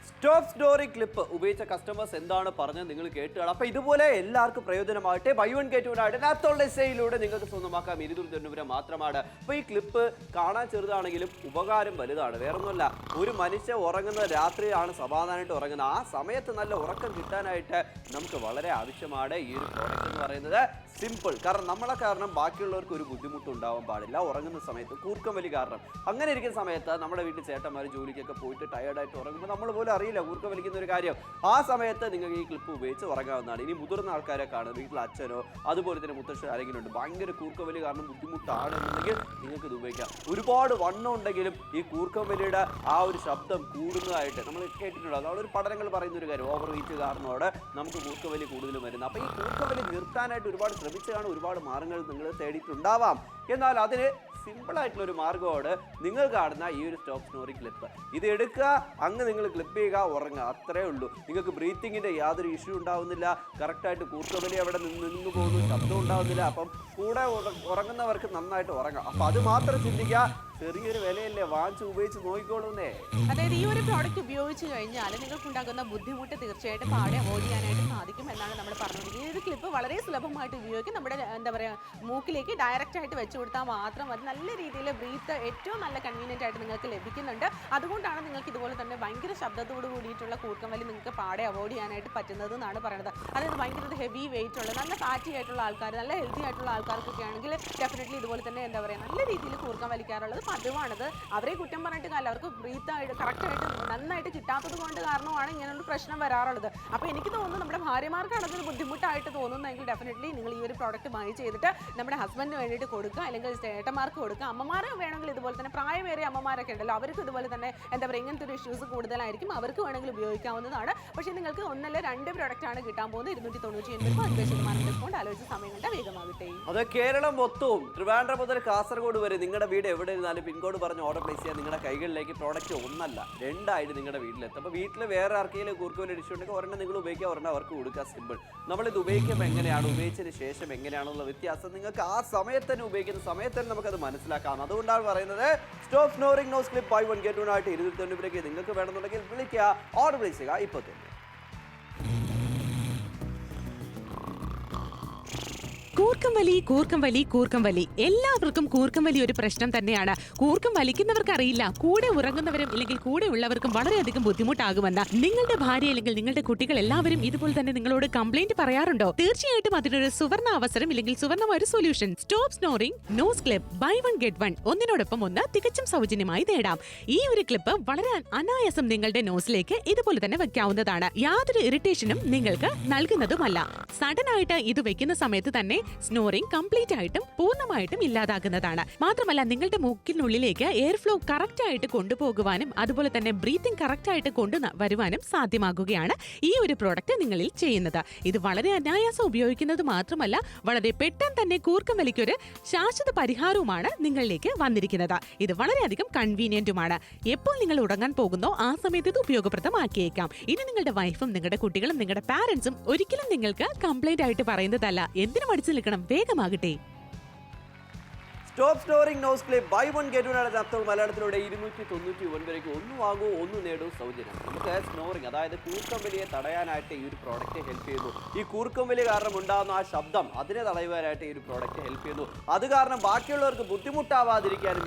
സ്റ്റോപ്പ് സ്നോറിംഗ് ക്ലിപ്പ് ഉപയോഗിച്ച കസ്റ്റമേഴ്സ് എന്താണ് പറഞ്ഞത് നിങ്ങൾ കേട്ടുകയാണ്. അപ്പോൾ ഇതുപോലെ എല്ലാവർക്കും പ്രയോജനമാകട്ടെ. ബൈ വൺ ഗെറ്റ് വൺ ആയിട്ട് നാത്തോളുടെ സെയിലൂടെ നിങ്ങൾക്ക് സ്വന്തമാക്കാം. 290 മാത്രമാണ്. അപ്പോൾ ഈ ക്ലിപ്പ് കാണാൻ ചെറുതാണെങ്കിലും ഉപകാരം വലുതാണ്. വേറൊന്നുമല്ല, ഒരു മനുഷ്യൻ ഉറങ്ങുന്ന രാത്രിയാണ് സമാധാനമായിട്ട് ഉറങ്ങുന്നത്. ആ സമയത്ത് നല്ല ഉറക്കം കിട്ടാനായിട്ട് നമുക്ക് വളരെ ആവശ്യമാണ് ഈ ഒരു പ്രോഡക്റ്റ് എന്ന് പറയുന്നത്. സിമ്പിൾ. കാരണം നമ്മളെ കാരണം ബാക്കിയുള്ളവർക്ക് ഒരു ബുദ്ധിമുട്ടും ഉണ്ടാവാൻ പാടില്ല. ഉറങ്ങുന്ന സമയത്ത് കൂർക്കം വലി കാരണം അങ്ങനെ ഇരിക്കുന്ന സമയത്ത് നമ്മുടെ വീട്ടിൽ ചേട്ടന്മാർ ജോലിക്കൊക്കെ പോയിട്ട് ടയേർഡായിട്ട് ഉറങ്ങുമ്പോൾ നമ്മൾ പോലും അറിയില്ല കൂർക്കം വലിക്കുന്ന ഒരു കാര്യം. ആ സമയത്ത് നിങ്ങൾക്ക് ഈ ക്ലിപ്പ് ഉപയോഗിച്ച് ഉറങ്ങാവുന്നതാണ്. ഇനി മുതിർന്ന ആൾക്കാരെ കാണും, വീട്ടിൽ അച്ഛനോ അതുപോലെ തന്നെ മുത്തശ്ശൻ ആരെങ്കിലും ഉണ്ട് ഭയങ്കര കൂർക്കം വലി കാരണം ബുദ്ധിമുട്ടാണ് എന്നുണ്ടെങ്കിൽ നിങ്ങൾക്ക് ഇത് ഉപയോഗിക്കാം. ഒരുപാട് വണ്ണം ഉണ്ടെങ്കിലും ഈ കൂർക്കം വലിയുടെ ആ ഒരു ശബ്ദം കൂടുന്നതായിട്ട് നമ്മൾ കേട്ടിട്ടുണ്ട്. അതാണ് ഒരു പഠനങ്ങൾ പറയുന്ന ഒരു കാര്യം. ഓവർ വെയിറ്റ് കാരണമാണ് നമുക്ക് കൂർക്കം വലി കൂടുതൽ വരുന്നത്. അപ്പോൾ ഈ കൂർക്കം വലി നിർത്താനായിട്ട് ഒരുപാട് ശ്രമിച്ചാണ്, ഒരുപാട് മാർഗങ്ങൾ നിങ്ങൾ തേടിയിട്ടുണ്ടാവാം. എന്നാൽ അതിന് സിമ്പിളായിട്ടുള്ളൊരു മാർഗ്ഗമാണ് നിങ്ങൾ കാണുന്ന ഈ ഒരു സ്റ്റോപ്പ് സ്നോറിംഗ് ക്ലിപ്പ്. ഇത് എടുക്കുക, അങ്ങ് നിങ്ങൾ ക്ലിപ്പ് ചെയ്യുക, ഉറങ്ങുക, അത്രേ ഉള്ളൂ. നിങ്ങൾക്ക് ബ്രീത്തിങ്ങിൻ്റെ യാതൊരു ഇഷ്യൂ ഉണ്ടാവുന്നില്ല. കറക്റ്റായിട്ട് കൂർക്കം വലി അവിടെ നിന്ന് പോകുന്നു, ശബ്ദം ഉണ്ടാവുന്നില്ല. അപ്പം കൂടെ ഉറങ്ങുന്നവർക്ക് നന്നായിട്ട് ഉറങ്ങാം. അപ്പം അത് മാത്രം ചിന്തിക്കുക. ചെറിയൊരു വിലയല്ലേ, വാങ്ങിച്ച് ഉപയോഗിച്ച് നോക്കിക്കോളൂന്നേ. അതായത് ഈ ഒരു പ്രോഡക്റ്റ് ഉപയോഗിച്ച് കഴിഞ്ഞാൽ നിങ്ങൾക്കുണ്ടാകുന്ന ബുദ്ധിമുട്ട് തീർച്ചയായിട്ടും പാടെ അവോയ്ഡ് ചെയ്യാനായിട്ട് സാധിക്കും എന്നാണ് നമ്മൾ പറഞ്ഞത്. ഈ ഒരു ക്ലിപ്പ് വളരെ സുലഭമായിട്ട് ഉപയോഗിക്കും. നമ്മുടെ എന്താ പറയുക, മൂക്കിലേക്ക് ഡയറക്റ്റ് ആയിട്ട് വെച്ച് കൊടുത്താൽ മാത്രം മതി. നല്ല രീതിയിൽ ബ്രീത്ത് ഏറ്റവും നല്ല കൺവീനിയൻ്റ് ആയിട്ട് നിങ്ങൾക്ക് ലഭിക്കുന്നുണ്ട്. അതുകൊണ്ടാണ് നിങ്ങൾക്ക് ഇതുപോലെ തന്നെ ഭയങ്കര ശബ്ദത്തോട് കൂടിയിട്ടുള്ള കൂർക്കം വലി നിങ്ങൾക്ക് പാടെ അവോയ്ഡ് ചെയ്യാനായിട്ട് പറ്റുന്നത് എന്നാണ് പറയുന്നത്. അതായത് ഭയങ്കര ഒരു ഹെവി വെയിറ്റ് ഉള്ള നല്ല ഫാറ്റി ആയിട്ടുള്ള ആൾക്കാർ, നല്ല ഹെൽത്തി ആയിട്ടുള്ള ആൾക്കാർക്കൊക്കെ ആണെങ്കിൽ ഡെഫിനറ്റ്ലി ഇതുപോലെ തന്നെ എന്താ പറയുക നല്ല രീതിയിൽ കൂർക്കം വലിക്കാറുള്ളത് പതിവാണത്. അവരെ കുറ്റം പറഞ്ഞിട്ട് കാര്യം, അവർക്ക് ബ്രീത്ത് ആയിട്ട് കറക്റ്റായിട്ട് നന്നായിട്ട് കിട്ടാത്തത് കൊണ്ട് കാരണമാണ് ഇങ്ങനൊരു പ്രശ്നം വരാറുള്ളത്. അപ്പോൾ എനിക്ക് തോന്നുന്നു നമ്മുടെ ഭാര്യമാർക്കാണ് അതൊരു ബുദ്ധിമുട്ടായിട്ട് തോന്നുന്നതെങ്കിൽ ഡെഫിനറ്റ്ലി നിങ്ങൾ ഈ ഒരു പ്രോഡക്റ്റ് ബൈ ചെയ്തിട്ട് നമ്മുടെ ഹസ്ബൻഡിന് വേണ്ടിയിട്ട് കൊടുക്കുക, അല്ലെങ്കിൽ ചേട്ടന്മാർക്ക് കൊടുക്കുക. അമ്മമാർ വേണമെങ്കിൽ ഇതുപോലെ തന്നെ പ്രായമേറിയ അമ്മമാരൊക്കെ ഉണ്ടല്ലോ, അവർക്ക് ഇതുപോലെ തന്നെ എന്താ പറയുക ഇങ്ങനത്തെ ഒരു ഇഷ്യൂസ് കൂടുതലായിരിക്കും, അവർക്ക് വേണമെങ്കിൽ ഉപയോഗിക്കാവുന്നതാണ്. പക്ഷേ നിങ്ങൾക്ക് ഒന്നല്ല 2 പ്രോഡക്റ്റാണ് കിട്ടാൻ പോകുന്നത്. 299 50% ഡിസ്കൗണ്ട് ആലോചിച്ച് സമയം കണ്ട വേഗമാകട്ടെ. അത് കേരളം മൊത്തവും ട്രിവാൻഡ്രം മുതൽ കാസർഗോഡ് വരെ നിങ്ങളുടെ വീട് എവിടെ ഇരുന്നാലും പിൻകോഡ് പറഞ്ഞ് ഓർഡർ പ്ലേസ് ചെയ്യാൻ നിങ്ങളുടെ കൈകളിലേക്ക് പ്രോഡക്റ്റ് ഒന്നല്ല 2 ആയിട്ട് നിങ്ങളുടെ വീട്ടിലെത്തും. അപ്പോൾ വീട്ടിൽ വേറെ ആർക്കെങ്കിലും കൂർക്കം വലി ഇഷ്യൂ ഉണ്ടെങ്കിൽ ഒരെണ്ണം നിങ്ങൾ ഉപയോഗിക്കുക, ഒരെണ്ണം അവർക്ക് കൊടുക്കുക. സിമ്പിൾ. നമ്മളിത് ഉപയോഗിക്കുമ്പോൾ എങ്ങനെയാണ്, ഉപയോഗിച്ചതിന് ശേഷം എങ്ങനെയാണെന്നുള്ള വ്യത്യാസം നിങ്ങൾക്ക് ആ സമയത്ത് തന്നെ ഉപയോഗിക്കുന്ന സമയത്ത് തന്നെ നമുക്കത് മനസ്സിലാക്കാം. അതുകൊണ്ടാണ് പറയുന്നത് stop snoring nose clip buy one get one ആയിട്ട് 290 നിങ്ങൾക്ക് വേണമെന്നുണ്ടെങ്കിൽ വിളിക്കുക, ഓർഡർ പ്ലേസ് ചെയ്യുക ഇപ്പോൾ തന്നെ. കൂർക്കം വലി, കൂർക്കം വലി, കൂർക്കം വലി. എല്ലാവർക്കും കൂർക്കം വലി ഒരു പ്രശ്നം തന്നെയാണ്. കൂർക്കം വലിക്കുന്നവർക്ക് അറിയില്ല, കൂടെ ഉറങ്ങുന്നവരും ഇല്ലെങ്കിൽ കൂടെ ഉള്ളവർക്കും വളരെയധികം ബുദ്ധിമുട്ടാകുമെന്ന്. നിങ്ങളുടെ ഭാര്യ അല്ലെങ്കിൽ നിങ്ങളുടെ കുട്ടികൾ എല്ലാവരും ഇതുപോലെ തന്നെ നിങ്ങളോട് കംപ്ലൈന്റ് പറയാറുണ്ടോ? തീർച്ചയായിട്ടും അതിനൊരു സുവർണ അവസരം ഇല്ലെങ്കിൽ സുവർണമായ ഒരു solution. Stop snoring nose clip buy one get one, ഒന്നിനോടൊപ്പം ഒന്ന് തികച്ചും സൗജന്യമായി നേടാം. ഈ ഒരു ക്ലിപ്പ് വളരെ അനായാസം നിങ്ങളുടെ നോസിലേക്ക് ഇതുപോലെ തന്നെ വെക്കാവുന്നതാണ്. യാതൊരു ഇറിറ്റേഷനും നിങ്ങൾക്ക് നൽകുന്നതുമല്ല. സഡൻ ആയിട്ട് ഇത് വെക്കുന്ന സമയത്ത് തന്നെ സ്നോറിംഗ് കംപ്ലീറ്റ് ആയിട്ടും പൂർണ്ണമായിട്ടും ഇല്ലാതാകുന്നതാണ്. മാത്രമല്ല നിങ്ങളുടെ മൂക്കിനുള്ളിലേക്ക് എയർ ഫ്ലോ കറക്റ്റ് ആയിട്ട് കൊണ്ടുപോകുവാനും അതുപോലെ തന്നെ ബ്രീത്തിങ് കറക്റ്റ് ആയിട്ട് കൊണ്ടുവരുവാനും സാധ്യമാകുകയാണ് ഈ ഒരു പ്രോഡക്റ്റ് നിങ്ങളിൽ ചെയ്യുന്നത്. ഇത് വളരെ അനായാസം ഉപയോഗിക്കുന്നത് മാത്രമല്ല വളരെ പെട്ടെന്ന് തന്നെ കൂർക്കം വലിക്കൊരു ശാശ്വത പരിഹാരവുമാണ് നിങ്ങളിലേക്ക് വന്നിരിക്കുന്നത്. ഇത് വളരെയധികം കൺവീനിയന്റുമാണ്. എപ്പോൾ നിങ്ങൾ ഉറങ്ങാൻ പോകുന്നോ ആ സമയത്ത് ഇത് ഉപയോഗപ്രദമാക്കിയേക്കാം. ഇനി നിങ്ങളുടെ വൈഫും നിങ്ങളുടെ കുട്ടികളും നിങ്ങളുടെ പാരന്റ്സും ഒരിക്കലും നിങ്ങൾക്ക് കംപ്ലൈന്റ് ആയിട്ട് പറയുന്നതല്ല. എന്തിനു മടിച്ചു നിൽക്കണം, വേഗമാകട്ടെ. Stop snoring nose clip buy one get one ആണ് അപ്പോൾ മലയാളത്തിലൂടെ 299 ഒന്ന് വാങ്ങൂ ഒന്ന് നേടൂ സൗജന്യം. നമുക്ക് സ്നോറിംഗ് അതായത് കൂർക്കം വലിയെ തടയാനായിട്ട് ഈ ഒരു പ്രോഡക്റ്റ് ഹെൽപ്പ് ചെയ്യുന്നു. ഈ കൂർക്കം വലി കാരണം ഉണ്ടാകുന്ന ആ ശബ്ദം അതിനെ തടയുവാനായിട്ട് ഈ ഒരു പ്രോഡക്റ്റ് ഹെൽപ്പ് ചെയ്യുന്നു. അത് കാരണം ബാക്കിയുള്ളവർക്ക് ബുദ്ധിമുട്ടാവാതിരിക്കാനും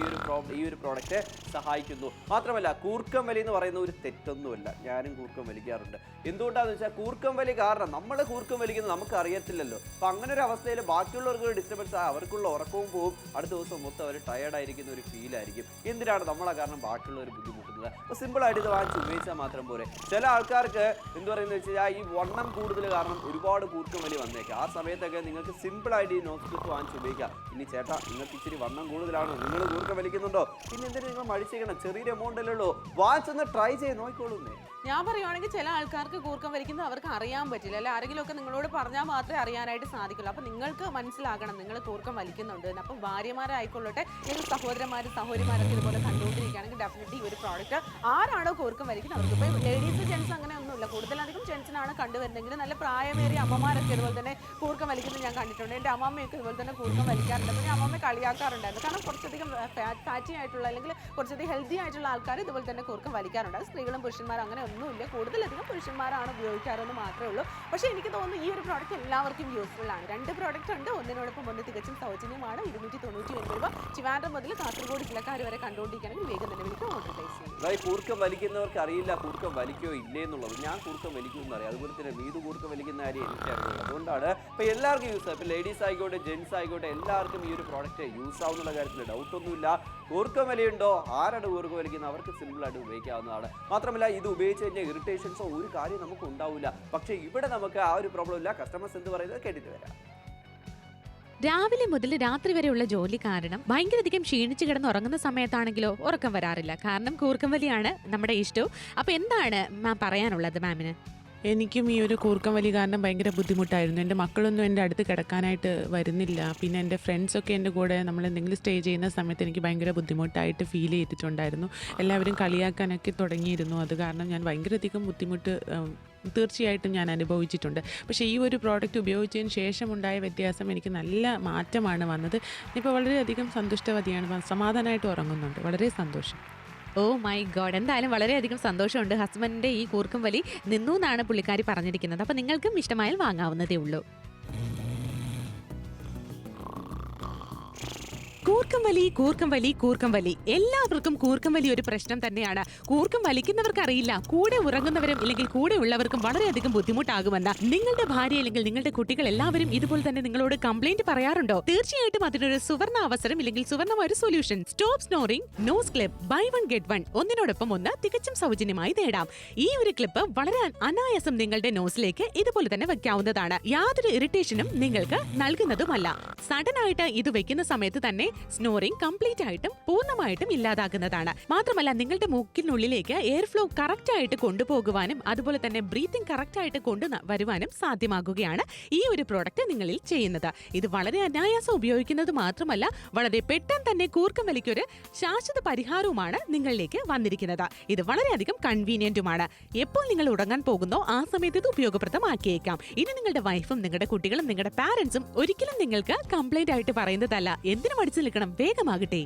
ഈ ഒരു പ്രോഡക്റ്റ് സഹായിക്കുന്നു. മാത്രമല്ല കൂർക്കം വലി എന്ന് പറയുന്ന ഒരു തെറ്റൊന്നുമല്ല. ഞാനും കൂർക്കം വലിക്കാറുണ്ട്. എന്തുകൊണ്ടാണെന്ന് വെച്ചാൽ കൂർക്കം വലി കാരണം നമ്മൾ കൂർക്കം വലിക്കുന്നത് നമുക്ക് അറിയത്തില്ലല്ലോ. അപ്പം അങ്ങനെ ഒരു അവസ്ഥയിൽ ബാക്കിയുള്ളവർക്ക് ഒരു ഡിസ്റ്റർബൻസ്, അവർക്കുള്ള ഉറക്കവും പോവും, അടുത്ത ദിവസം മൊത്തം അവർ ടയർഡായിരിക്കുന്ന ഒരു ഫീലായിരിക്കും. എന്തിനാണ് നമ്മളെ കാരണം ബാക്കിയുള്ളവർ ബുദ്ധിമുട്ടുന്നത്? അപ്പോൾ സിമ്പിളായിട്ട് ഇത് വാങ്ങിച്ച് ഉപയോഗിച്ചാൽ മാത്രം പോരെ. ചില ആൾക്കാർക്ക് എന്ത് പറയുന്നത് വെച്ച് കഴിഞ്ഞാൽ ഈ വണ്ണം കൂടുതൽ കാരണം ഒരുപാട് കൂർക്കം വലി വന്നേക്കാം. ആ സമയത്തൊക്കെ നിങ്ങൾക്ക് സിമ്പിളായിട്ട് ഈ നോസ് ക്ലിപ്പ് വാങ്ങിച്ച് ഉപയോഗിക്കാം. ഇനി ചേട്ടാ നിങ്ങൾക്ക് ഇച്ചിരി വണ്ണം കൂടുതലാണോ, നിങ്ങൾ കൂർക്കം വലിക്കുന്നുണ്ടോ, പിന്നെ എന്തിനാ നിങ്ങൾ മടിച്ചേക്കണം? ചെറിയ എമൗണ്ടല്ലേ ഉള്ളൂ, വാങ്ങിച്ചൊന്ന് ട്രൈ ചെയ്ത് നോക്കിക്കോളൂന്നേ. ഞാൻ പറയുവാണെങ്കിൽ ചില ആൾക്കാർക്ക് കൂർക്കം വലിക്കുന്നത് അവർക്ക് അറിയാൻ പറ്റില്ല, അല്ലെ ആരെങ്കിലും ഒക്കെ നിങ്ങളോട് പറഞ്ഞാൽ മാത്രമേ അറിയാനായിട്ട് സാധിക്കുള്ളൂ. അപ്പം നിങ്ങൾക്ക് മനസ്സിലാകണം നിങ്ങൾ കൂർക്കം വലിക്കുന്നുണ്ട്. അപ്പം ഭാര്യമാരായിക്കൊള്ളട്ടെ, നിങ്ങൾ സഹോദരിമാരൊക്കെ ഇതുപോലെ കണ്ടുകൊണ്ടിരിക്കുകയാണെങ്കിൽ ഡെഫിനറ്റ്ലി ഈ ഒരു പ്രോഡക്റ്റ് ആരാണോ കൂർക്കം വലിക്കുന്നത് അവർക്ക്. ഇപ്പോൾ ലേഡീസ് ജെൻസ് അങ്ങനെ ഒന്നുമില്ല, കൂടുതലധികം ജെൻസിനാണ് കണ്ടുവരുന്നെങ്കിൽ നല്ല പ്രായമേറിയ അമ്മമാരൊക്കെ ഇതുപോലെ തന്നെ കൂർക്കം വലിക്കുന്നത് ഞാൻ കണ്ടിട്ടുണ്ട്. എൻ്റെ അമ്മമ്മയൊക്കെ ഇതുപോലെ തന്നെ കൂർക്കം വലിക്കാറുണ്ട്. പിന്നെ അമ്മമ്മ കളിയാക്കാറുണ്ടായിരുന്നു, കാരണം കുറച്ചധികം ഫാറ്റി ആയിട്ടുള്ള അല്ലെങ്കിൽ കുറച്ചധികം ഹെൽത്തി ആയിട്ടുള്ള ആൾക്കാർ ഇതുപോലെ തന്നെ കൂർക്കം വലിക്കാറുണ്ട്. അത് സ്ത്രീകളും പുരുഷന്മാരും അങ്ങനെ ഒന്നുമില്ല, കൂടുതലധികം പുരുഷന്മാരാണ് ഉപയോഗിക്കാറെന്ന് മാത്രമേ ഉള്ളൂ. പക്ഷേ എനിക്ക് തോന്നുന്നു ഈ ഒരു പ്രോഡക്റ്റ് എല്ലാവർക്കും യൂസ്ഫുൾ ആണ്. 2 പ്രോഡക്റ്റ് ഉണ്ട്, ഒന്നിനോടൊപ്പം ഒന്ന് തികച്ചും സൗജന്യമാണ്. 299 രൂപ. ട്രിവാൻഡ്രം മുതൽ കാസർഗോഡ് ജില്ലക്കാർ വരെ കണ്ടുകൊണ്ടിരിക്കുകയാണെങ്കിൽ വേഗം തന്നെ വിളിക്കും, ഓർഡർ പ്ലേസ് ചെയ്യും. കൂർക്കം വലിക്കുന്നവർക്ക് അറിയില്ല കൂർക്കം വലിക്കോ ഇല്ലേ എന്നുള്ളത്. ഞാൻ കൂർക്കം വലിക്കുമെന്ന് അറിയാം, അതുപോലെ തന്നെ മീതു കൂർക്കം വലിക്കുന്ന കാര്യം എനിക്കറിയുള്ളൂ. അതുകൊണ്ടാണ് ഇപ്പോൾ എല്ലാവർക്കും യൂസ് ആവും. ഇപ്പോൾ ലേഡീസ് ആയിക്കോട്ടെ ജെൻസ് ആയിക്കോട്ടെ എല്ലാവർക്കും ഈ ഒരു പ്രോഡക്റ്റ് യൂസ് ആവുന്നുള്ള കാര്യത്തിൽ ഡൗട്ടൊന്നുമില്ല. കൂർക്കം വലിയുണ്ടോ, ആരാണ് കൂർക്കം വലിക്കുന്നത്, അവർക്ക് സിമ്പിളായിട്ട് ഉപയോഗിക്കാവുന്നതാണ്. മാത്രമല്ല ഇത് ഉപയോഗിച്ച് കഴിഞ്ഞാൽ ഇറിറ്റേഷൻസോ ഒരു കാര്യം നമുക്ക് ഉണ്ടാവില്ല. പക്ഷേ ഇവിടെ നമുക്ക് ആ ഒരു പ്രോബ്ലം ഇല്ല. കസ്റ്റമേഴ്സ് എന്ത് പറയുന്നത് കേട്ടിട്ട് വരാം. രാവിലെ മുതൽ രാത്രി വരെയുള്ള ജോലി കാരണം ഭയങ്കരധികം ക്ഷീണിച്ച് കിടന്ന് ഉറങ്ങുന്ന സമയത്താണെങ്കിലോ ഉറക്കം വരാറില്ല. കാരണം കൂർക്കം വലിയാണ് നമ്മുടെ ഇഷ്ടവും. അപ്പൊ എന്താണ് മാം പറയാനുള്ളത് മാമിന്? എനിക്കും ഈ ഒരു കൂർക്കം വലി കാരണം ഭയങ്കര ബുദ്ധിമുട്ടായിരുന്നു. എൻ്റെ മക്കളൊന്നും എൻ്റെ അടുത്ത് കിടക്കാനായിട്ട് വരുന്നില്ല. പിന്നെ എൻ്റെ ഫ്രണ്ട്സൊക്കെ എൻ്റെ കൂടെ നമ്മൾ എന്തെങ്കിലും സ്റ്റേ ചെയ്യുന്ന സമയത്ത് എനിക്ക് ഭയങ്കര ബുദ്ധിമുട്ടായിട്ട് ഫീൽ ചെയ്തിട്ടുണ്ടായിരുന്നു. എല്ലാവരും കളിയാക്കാനൊക്കെ തുടങ്ങിയിരുന്നു. അത് കാരണം ഞാൻ ഭയങ്കരധികം ബുദ്ധിമുട്ട് തീർച്ചയായിട്ടും ഞാൻ അനുഭവിച്ചിട്ടുണ്ട്. പക്ഷേ ഈ ഒരു പ്രോഡക്റ്റ് ഉപയോഗിച്ചതിന് ശേഷമുണ്ടായ വ്യത്യാസം എനിക്ക് നല്ല മാറ്റമാണ് വന്നത്. ഇപ്പോൾ വളരെയധികം സന്തുഷ്ടവതിയാണ്, സമാധാനമായിട്ട് ഉറങ്ങുന്നുണ്ട്. വളരെ സന്തോഷം. ഓ മൈ ഗോഡ്, എന്തായാലും വളരെയധികം സന്തോഷമുണ്ട്. ഹസ്ബൻഡിൻ്റെ ഈ കൂർക്കം വലി നിന്നു എന്നാണ് പുള്ളിക്കാരി പറഞ്ഞിരിക്കുന്നത്. അപ്പോൾ നിങ്ങൾക്കും ഇഷ്ടമായാൽ വാങ്ങാവുന്നതേ ഉള്ളൂ. കൂർക്കം വലി കൂർക്കം വലി കൂർക്കം വലി എല്ലാവർക്കും കൂർക്കം വലി ഒരു പ്രശ്നം തന്നെയാണ്. കൂർക്കം വലിക്കുന്നവർക്ക് അറിയില്ല, കൂടെ ഉറങ്ങുന്നവരും ഇല്ലെങ്കിൽ കൂടെ ഉള്ളവർക്കും വളരെയധികം ബുദ്ധിമുട്ടാകുമെന്ന്. നിങ്ങളുടെ ഭാര്യ അല്ലെങ്കിൽ നിങ്ങളുടെ കുട്ടികൾ എല്ലാവരും ഇതുപോലെ തന്നെ നിങ്ങളോട് കംപ്ലൈന്റ് പറയാറുണ്ടോ? തീർച്ചയായിട്ടും അതിനൊരു സുവർണ അവസരം ഇല്ലെങ്കിൽ സുവർണമായ ഒരു solution. Stop snoring nose clip buy 1 get 1 ഒന്നിനോടൊപ്പം ഒന്ന് തികച്ചും സൗജന്യമായി നേടാം. ഈ ഒരു ക്ലിപ്പ് വളരെ അനായാസം നിങ്ങളുടെ നോസിലേക്ക് ഇതുപോലെ തന്നെ വെക്കാവുന്നതാണ്. യാതൊരു ഇറിറ്റേഷനും നിങ്ങൾക്ക് നൽകുന്നതുമല്ല. സഡൻ ആയിട്ട് ഇത് വെക്കുന്ന സമയത്ത് തന്നെ സ്നോറിംഗ് കംപ്ലീറ്റ് ആയിട്ടും പൂർണ്ണമായിട്ടും ഇല്ലാതാകുന്നതാണ്. മാത്രമല്ല നിങ്ങളുടെ മൂക്കിനുള്ളിലേക്ക് എയർ ഫ്ലോ കറക്റ്റ് ആയിട്ട് കൊണ്ടുപോകുവാനും അതുപോലെ തന്നെ ബ്രീത്തിങ് കറക്റ്റ് ആയിട്ട് കൊണ്ടുവരുവാനും സാധ്യമാകുകയാണ് ഈ ഒരു പ്രോഡക്റ്റ് നിങ്ങളിൽ ചെയ്യുന്നത്. ഇത് വളരെ അനായാസം ഉപയോഗിക്കുന്നത് മാത്രമല്ല വളരെ പെട്ടെന്ന് തന്നെ കൂർക്കം വലിക്കൊരു ശാശ്വത പരിഹാരവുമാണ് നിങ്ങളിലേക്ക് വന്നിരിക്കുന്നത്. ഇത് വളരെയധികം കൺവീനിയന്റുമാണ്. എപ്പോൾ നിങ്ങൾ ഉറങ്ങാൻ പോകുന്നോ ആ സമയത്ത് ഇത് ഉപയോഗപ്രദമാക്കിയേക്കാം. ഇനി നിങ്ങളുടെ വൈഫും നിങ്ങളുടെ കുട്ടികളും നിങ്ങളുടെ പാരന്റ്സും ഒരിക്കലും നിങ്ങൾക്ക് കംപ്ലൈന്റ് ആയിട്ട് പറയുന്നതല്ല. എന്തിനു മടിച്ചു നിൽക്കണം, വേഗമാകട്ടെ.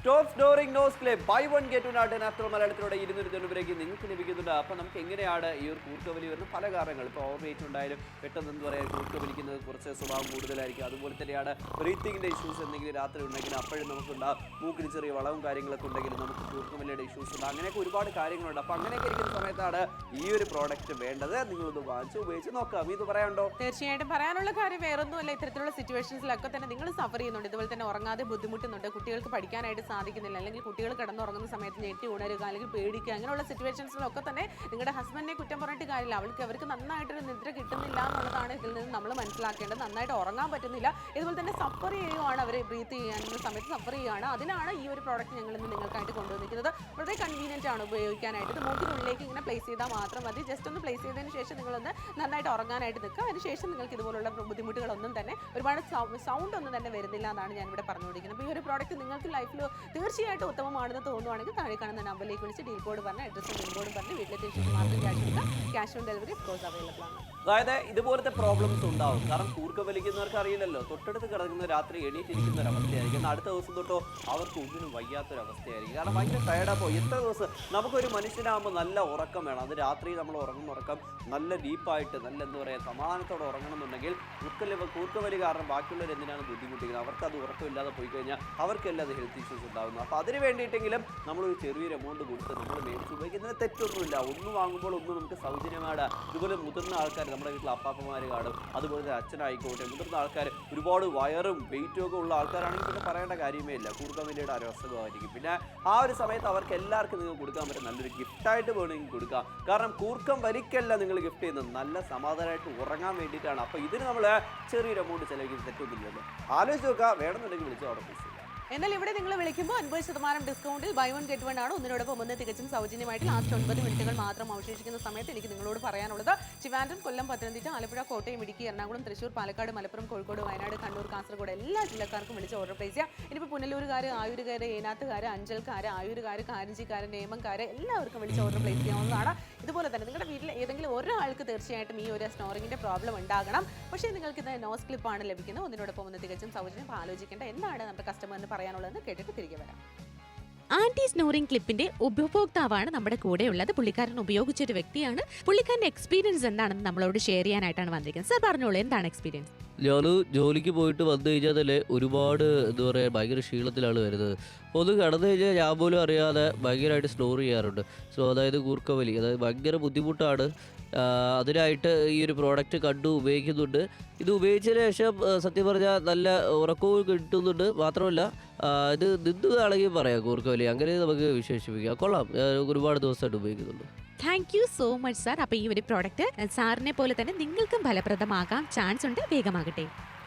Stop snoring nose clip buy 1 get 1 ആയിട്ട് നാച്ചുറൽ മലയാളത്തിലൂടെ 290 രൂപയ്ക്ക് നിങ്ങൾക്ക് ലഭിക്കുന്നുണ്ട്. അപ്പോൾ നമുക്ക് എങ്ങനെയാണ് ഈ ഒരു കൂർക്കവലി വരുന്ന പല കാരണങ്ങൾ, ഇപ്പോൾ ഓവർ വെയിറ്റ് ഉണ്ടായാലും പെട്ടെന്ന് എന്താ പറയുക കൂർക്കവലിക്കുന്നത് കുറച്ച് സ്വഭാവം കൂടുതലായിരിക്കും. അതുപോലെ തന്നെയാണ് ബ്രീത്തിങ്ങിൻ്റെ ഇഷ്യൂസ് എന്തെങ്കിലും രാത്രി ഉണ്ടെങ്കിൽ അപ്പോഴും നമുക്കുണ്ടാകും. മൂക്കിന് ചെറിയ വളവും കാര്യങ്ങളൊക്കെ ഉണ്ടെങ്കിൽ നമുക്ക് കൂർക്കവലിയുടെ ഇഷ്യൂസ് ഉണ്ട്. അങ്ങനെയൊക്കെ ഒരുപാട് കാര്യങ്ങളുണ്ട്. അപ്പോൾ അങ്ങനെയൊക്കെ ഇരിക്കുന്ന സമയത്താണ് ഈ ഒരു പ്രോഡക്റ്റ് വേണ്ടത്. നിങ്ങളത് വാങ്ങിച്ച് ഉപയോഗിച്ച് നോക്കാം. ഇത് പറയാനുണ്ടോ? തീർച്ചയായിട്ടും പറയാനുള്ള കാര്യം വേറൊന്നുമല്ല, ഇത്തരത്തിലുള്ള സിറ്റുവേഷൻസിലൊക്കെ തന്നെ നിങ്ങൾ സഫർ ചെയ്യുന്നുണ്ട്, ഇതുപോലെ തന്നെ ഉറങ്ങാതെ ബുദ്ധിമുട്ടുന്നുണ്ട്, കുട്ടികൾക്ക് പഠിക്കാനായിട്ട് സാധിക്കുന്നില്ല, അല്ലെങ്കിൽ കുട്ടികൾ കിടന്നുറങ്ങുന്ന സമയത്ത് ഞെട്ടി ഉണരുക അല്ലെങ്കിൽ പേടിക്കുക, അങ്ങനെയുള്ള സിറ്റുവേഷൻസിലൊക്കെ തന്നെ നിങ്ങളുടെ ഹസ്ബൻഡിനെ കുറ്റം പറഞ്ഞിട്ട് കാര്യമില്ല. അവർക്ക് നന്നായിട്ടൊരു നിദ്ര കിട്ടുന്നില്ല എന്നുള്ളതാണ് ഇതിൽ നിന്ന് നമ്മൾ മനസ്സിലാക്കേണ്ടത്. നന്നായിട്ട് ഉറങ്ങാൻ പറ്റുന്നില്ല, ഇതുപോലെ തന്നെ സഫർ ചെയ്യുകയാണ്, അവർ ബ്രീത്ത് ചെയ്യാനുള്ള സമയത്ത് സഫർ ചെയ്യുകയാണ്. അതിനാണ് ഈ ഒരു പ്രോഡക്റ്റ് ഞങ്ങൾ ഇന്ന് നിങ്ങൾക്കായിട്ട് കൊണ്ടുവന്നിരിക്കുന്നത്. വളരെ കൺവീനിയൻ്റ് ആണ് ഉപയോഗിക്കാനായിട്ട്. ഇത് മൂക്കിനുള്ളിലേക്ക് ഇങ്ങനെ പ്ലേസ് ചെയ്താൽ മാത്രം മതി. ജസ്റ്റ് ഒന്ന് പ്ലേസ് ചെയ്തതിന് ശേഷം നിങ്ങളൊന്ന് നന്നായിട്ട് ഉറങ്ങാനായിട്ട് നിൽക്കുക. അതിനുശേഷം നിങ്ങൾക്ക് ഇതുപോലുള്ള ബുദ്ധിമുട്ടുകളൊന്നും തന്നെ ഒരുപാട് സൗണ്ട് ഒന്നും തന്നെ വരുന്നില്ല എന്നാണ് ഞാനിവിടെ പറഞ്ഞുകൊണ്ടിരിക്കുന്നത്. അപ്പോൾ ഈ ഒരു പ്രോഡക്റ്റ് നിങ്ങൾക്ക് ലൈഫിൽ തീർച്ചയായിട്ടും ഉത്തമമാണെന്ന് തോന്നുവാണെങ്കിൽ താഴെ കാണുന്ന നമ്പറിലേക്ക് വിളിച്ച് ഡീൽ കോഡ് പറഞ്ഞ് അഡ്രസ്സും പിൻ കോഡും പറഞ്ഞ് വീട്ടിലെത്തിച്ച് മാത്രം ക്യാഷ് എടുക്കാം. Cash on delivery course available ആണ്. അതായത് ഇതുപോലത്തെ പ്രോബ്ലംസ് ഉണ്ടാവും. കാരണം കൂർക്കം വലിക്കുന്നവർക്ക് അറിയില്ലല്ലോ, തൊട്ടടുത്ത് കിടക്കുന്ന രാത്രി എണീറ്റിരിക്കുന്ന ഒരു അവസ്ഥയായിരിക്കും. അടുത്ത ദിവസം തൊട്ടോ അവർക്ക് ഒന്നിനും വയ്യാത്തൊരവസ്ഥയായിരിക്കും. കാരണം ഭയങ്കര ടയർഡാകുമ്പോൾ എത്ര ദിവസം നമുക്കൊരു മനുഷ്യനാകുമ്പോൾ നല്ല ഉറക്കം വേണം. അത് രാത്രി നമ്മൾ ഉറങ്ങുന്ന ഉറക്കം നല്ല ഡീപ്പായിട്ട് നല്ല എന്താ പറയുക സമാധാനത്തോടെ ഉറങ്ങണമെന്നുണ്ടെങ്കിൽ കൂർക്കം വലി കാരണം ബാക്കിയുള്ളവർ എന്തിനാണ് ബുദ്ധിമുട്ടിക്കുന്നത്? അവർക്ക് അത് ഉറക്കമില്ലാതെ പോയി കഴിഞ്ഞാൽ അവർക്കെല്ലാം അത് ഹെൽത്ത് ഇഷ്യൂസ് ഉണ്ടാകുന്നു. അപ്പോൾ അതിന് വേണ്ടിയിട്ടെങ്കിലും നമ്മളൊരു ചെറിയൊരു എമൗണ്ട് കൊടുത്ത് നമ്മൾ മേടിച്ച് ഉപയോഗിക്കുന്നതിന് തെറ്റൊന്നുമില്ല. ഒന്ന് വാങ്ങുമ്പോൾ ഒന്ന് നമുക്ക് സൗജന്യമാണ്. ഇതുപോലെ മുതിർന്ന ആൾക്കാർ നമ്മുടെ വീട്ടിൽ അപ്പാപ്പന്മാർ കാണും, അതുപോലെ തന്നെ അച്ഛനായിക്കോട്ടെ, മുതിർന്ന ആൾക്കാർ, ഒരുപാട് വയറും വെയിറ്റും ഒക്കെ ഉള്ള ആൾക്കാരാണെങ്കിൽ പിന്നെ പറയേണ്ട കാര്യമേ ഇല്ല, കൂർക്കമ്പലിയുടെ ഒരു അസുഖമായിരിക്കും. പിന്നെ ആ ഒരു സമയത്ത് അവർക്ക് എല്ലാവർക്കും നിങ്ങൾ കൊടുക്കാൻ പറ്റും നല്ലൊരു ഗിഫ്റ്റായിട്ട് വേണമെങ്കിൽ കൊടുക്കാം. കാരണം കൂർക്കം വലിക്കല്ല നിങ്ങൾ ഗിഫ്റ്റ് ചെയ്യുന്നത്, നല്ല സമാധാനമായിട്ട് ഉറങ്ങാൻ വേണ്ടിയിട്ടാണ്. അപ്പോൾ ഇതിന് നമ്മൾ ചെറിയൊരു എമൗണ്ട് ചിലവഴിക്കുന്നത് തെറ്റൊന്നുമില്ലല്ലോ. ആലോചിച്ച് നോക്കുക, വേണമെന്നുണ്ടെങ്കിൽ വിളിച്ച് ഓർഡർ പ്ലേസ് ചെയ്യാം. എന്നാൽ ഇവിടെ നിങ്ങൾ വിളിക്കുമ്പോൾ 50% ഡിസ്കൗണ്ടിൽ ബൈ വൺ ഗെറ്റ് വൺ ആണ്. ഒന്നിനോടൊപ്പം ഒന്ന് തികച്ചും സൗജന്യമായിട്ട് ലാസ്റ്റ് 9 മിനിറ്റുകൾ മാത്രം അവശേഷിക്കുന്ന സമയത്ത് എനിക്ക് നിങ്ങളോട് പറയാനുള്ളത് ട്രിവാൻഡ്രം, കൊല്ലം, പത്തനംതിട്ട, ആലപ്പുഴ, കോട്ടയം, ഇടുക്കി, എറണാകുളം, തൃശ്ശൂർ, പാലക്കാട്, മലപ്പുറം, കോഴിക്കോട്, വയനാട്, കണ്ണൂർ, കാസർഗോഡ് എല്ലാ ജില്ലക്കാർക്കും വിളിച്ച് ഓർഡർ പ്ലേസ് ചെയ്യാം. ഇനിയിപ്പോൾ പുനലൂരുകാർ, ആയൂരുകാർ, ഏനാത്തുകാർ, അഞ്ചൽക്കാർ, ആയൂരുകാർ, കാരഞ്ചിക്കാർ, നേമംകാർ എല്ലാവർക്കും വിളിച്ച് ഓർഡർ പ്ലേസ് ചെയ്യാവുന്നതാണ്. ഇതുപോലെ തന്നെ നിങ്ങളുടെ വീട്ടിൽ ഏതെങ്കിലും ഒരാൾക്ക് തീർച്ചയായിട്ടും ഈ ഒരു സ്നോറിങ്ങിൻ്റെ പ്രോബ്ലം ഉണ്ടാകണം. പക്ഷേ നിങ്ങൾക്ക് ഇത് നോസ് ക്ലിപ്പാണ് ലഭിക്കുന്നത്. ഒന്നിനോടൊപ്പം ഒന്ന് തികച്ചും സൗജന്യം. ആലോചിക്കേണ്ട എന്താണ് നമ്മുടെ കസ്റ്റമറിന് പറയാനുള്ളതെന്ന് കേട്ടിട്ട് തിരികെ വരാം. ആന്റി സ്നോറിംഗ് ക്ലിപ്പിന്റെ ഉപഭോക്താവാണ് നമ്മുടെ കൂടെ ഉള്ളത്. പുള്ളിക്കാരൻ ഉപയോഗിച്ചൊരു വ്യക്തിയാണ്. പുള്ളിക്കാരന്റെ എക്സ്പീരിയൻസ് എന്താണെന്ന് നമ്മളോട് ഷെയർ ചെയ്യാനായിട്ടാണ് വന്നിരിക്കുന്നത്. സാർ പറഞ്ഞോളൂ, എന്താണ് എക്സ്പീരിയൻസ്? ഞാൻ ജോലിക്ക് പോയിട്ട് വന്നു കഴിഞ്ഞാൽ തന്നെ ഒരുപാട് എന്താ പറയുക ഭയങ്കര ക്ഷീണത്തിലാണ് വരുന്നത്. അപ്പോൾ ഒന്ന് കടന്നു കഴിഞ്ഞാൽ ഞാൻ പോലും അറിയാതെ ഭയങ്കരമായിട്ട് സ്നോർ ചെയ്യാറുണ്ട്. സോ അതായത് കൂർക്കവലി, അതായത് ഭയങ്കര ബുദ്ധിമുട്ടാണ്. അതിനായിട്ട് ഈ ഒരു പ്രോഡക്റ്റ് കണ്ടു ഉപയോഗിക്കുന്നുണ്ട്. ഇത് ഉപയോഗിച്ചതിന് ശേഷം സത്യം പറഞ്ഞാൽ നല്ല ഉറക്കവും കിട്ടുന്നുണ്ട്. മാത്രമല്ല ഇത് നിന്നതാണെങ്കിൽ പറയാം കൂർക്കവലി, അങ്ങനെ നമുക്ക് വിശേഷിപ്പിക്കാം. കൊള്ളാം, ഒരുപാട് ദിവസമായിട്ട് ഉപയോഗിക്കുന്നുണ്ട്. Thank you so much sir. അപ്പോൾ ഈ ഒരു പ്രോഡക്റ്റ് സാറിനെ പോലെ തന്നെ നിങ്ങൾക്കും ഫലപ്രദമാകാൻ ചാൻസ് ഉണ്ട്. വേഗമാകട്ടെ.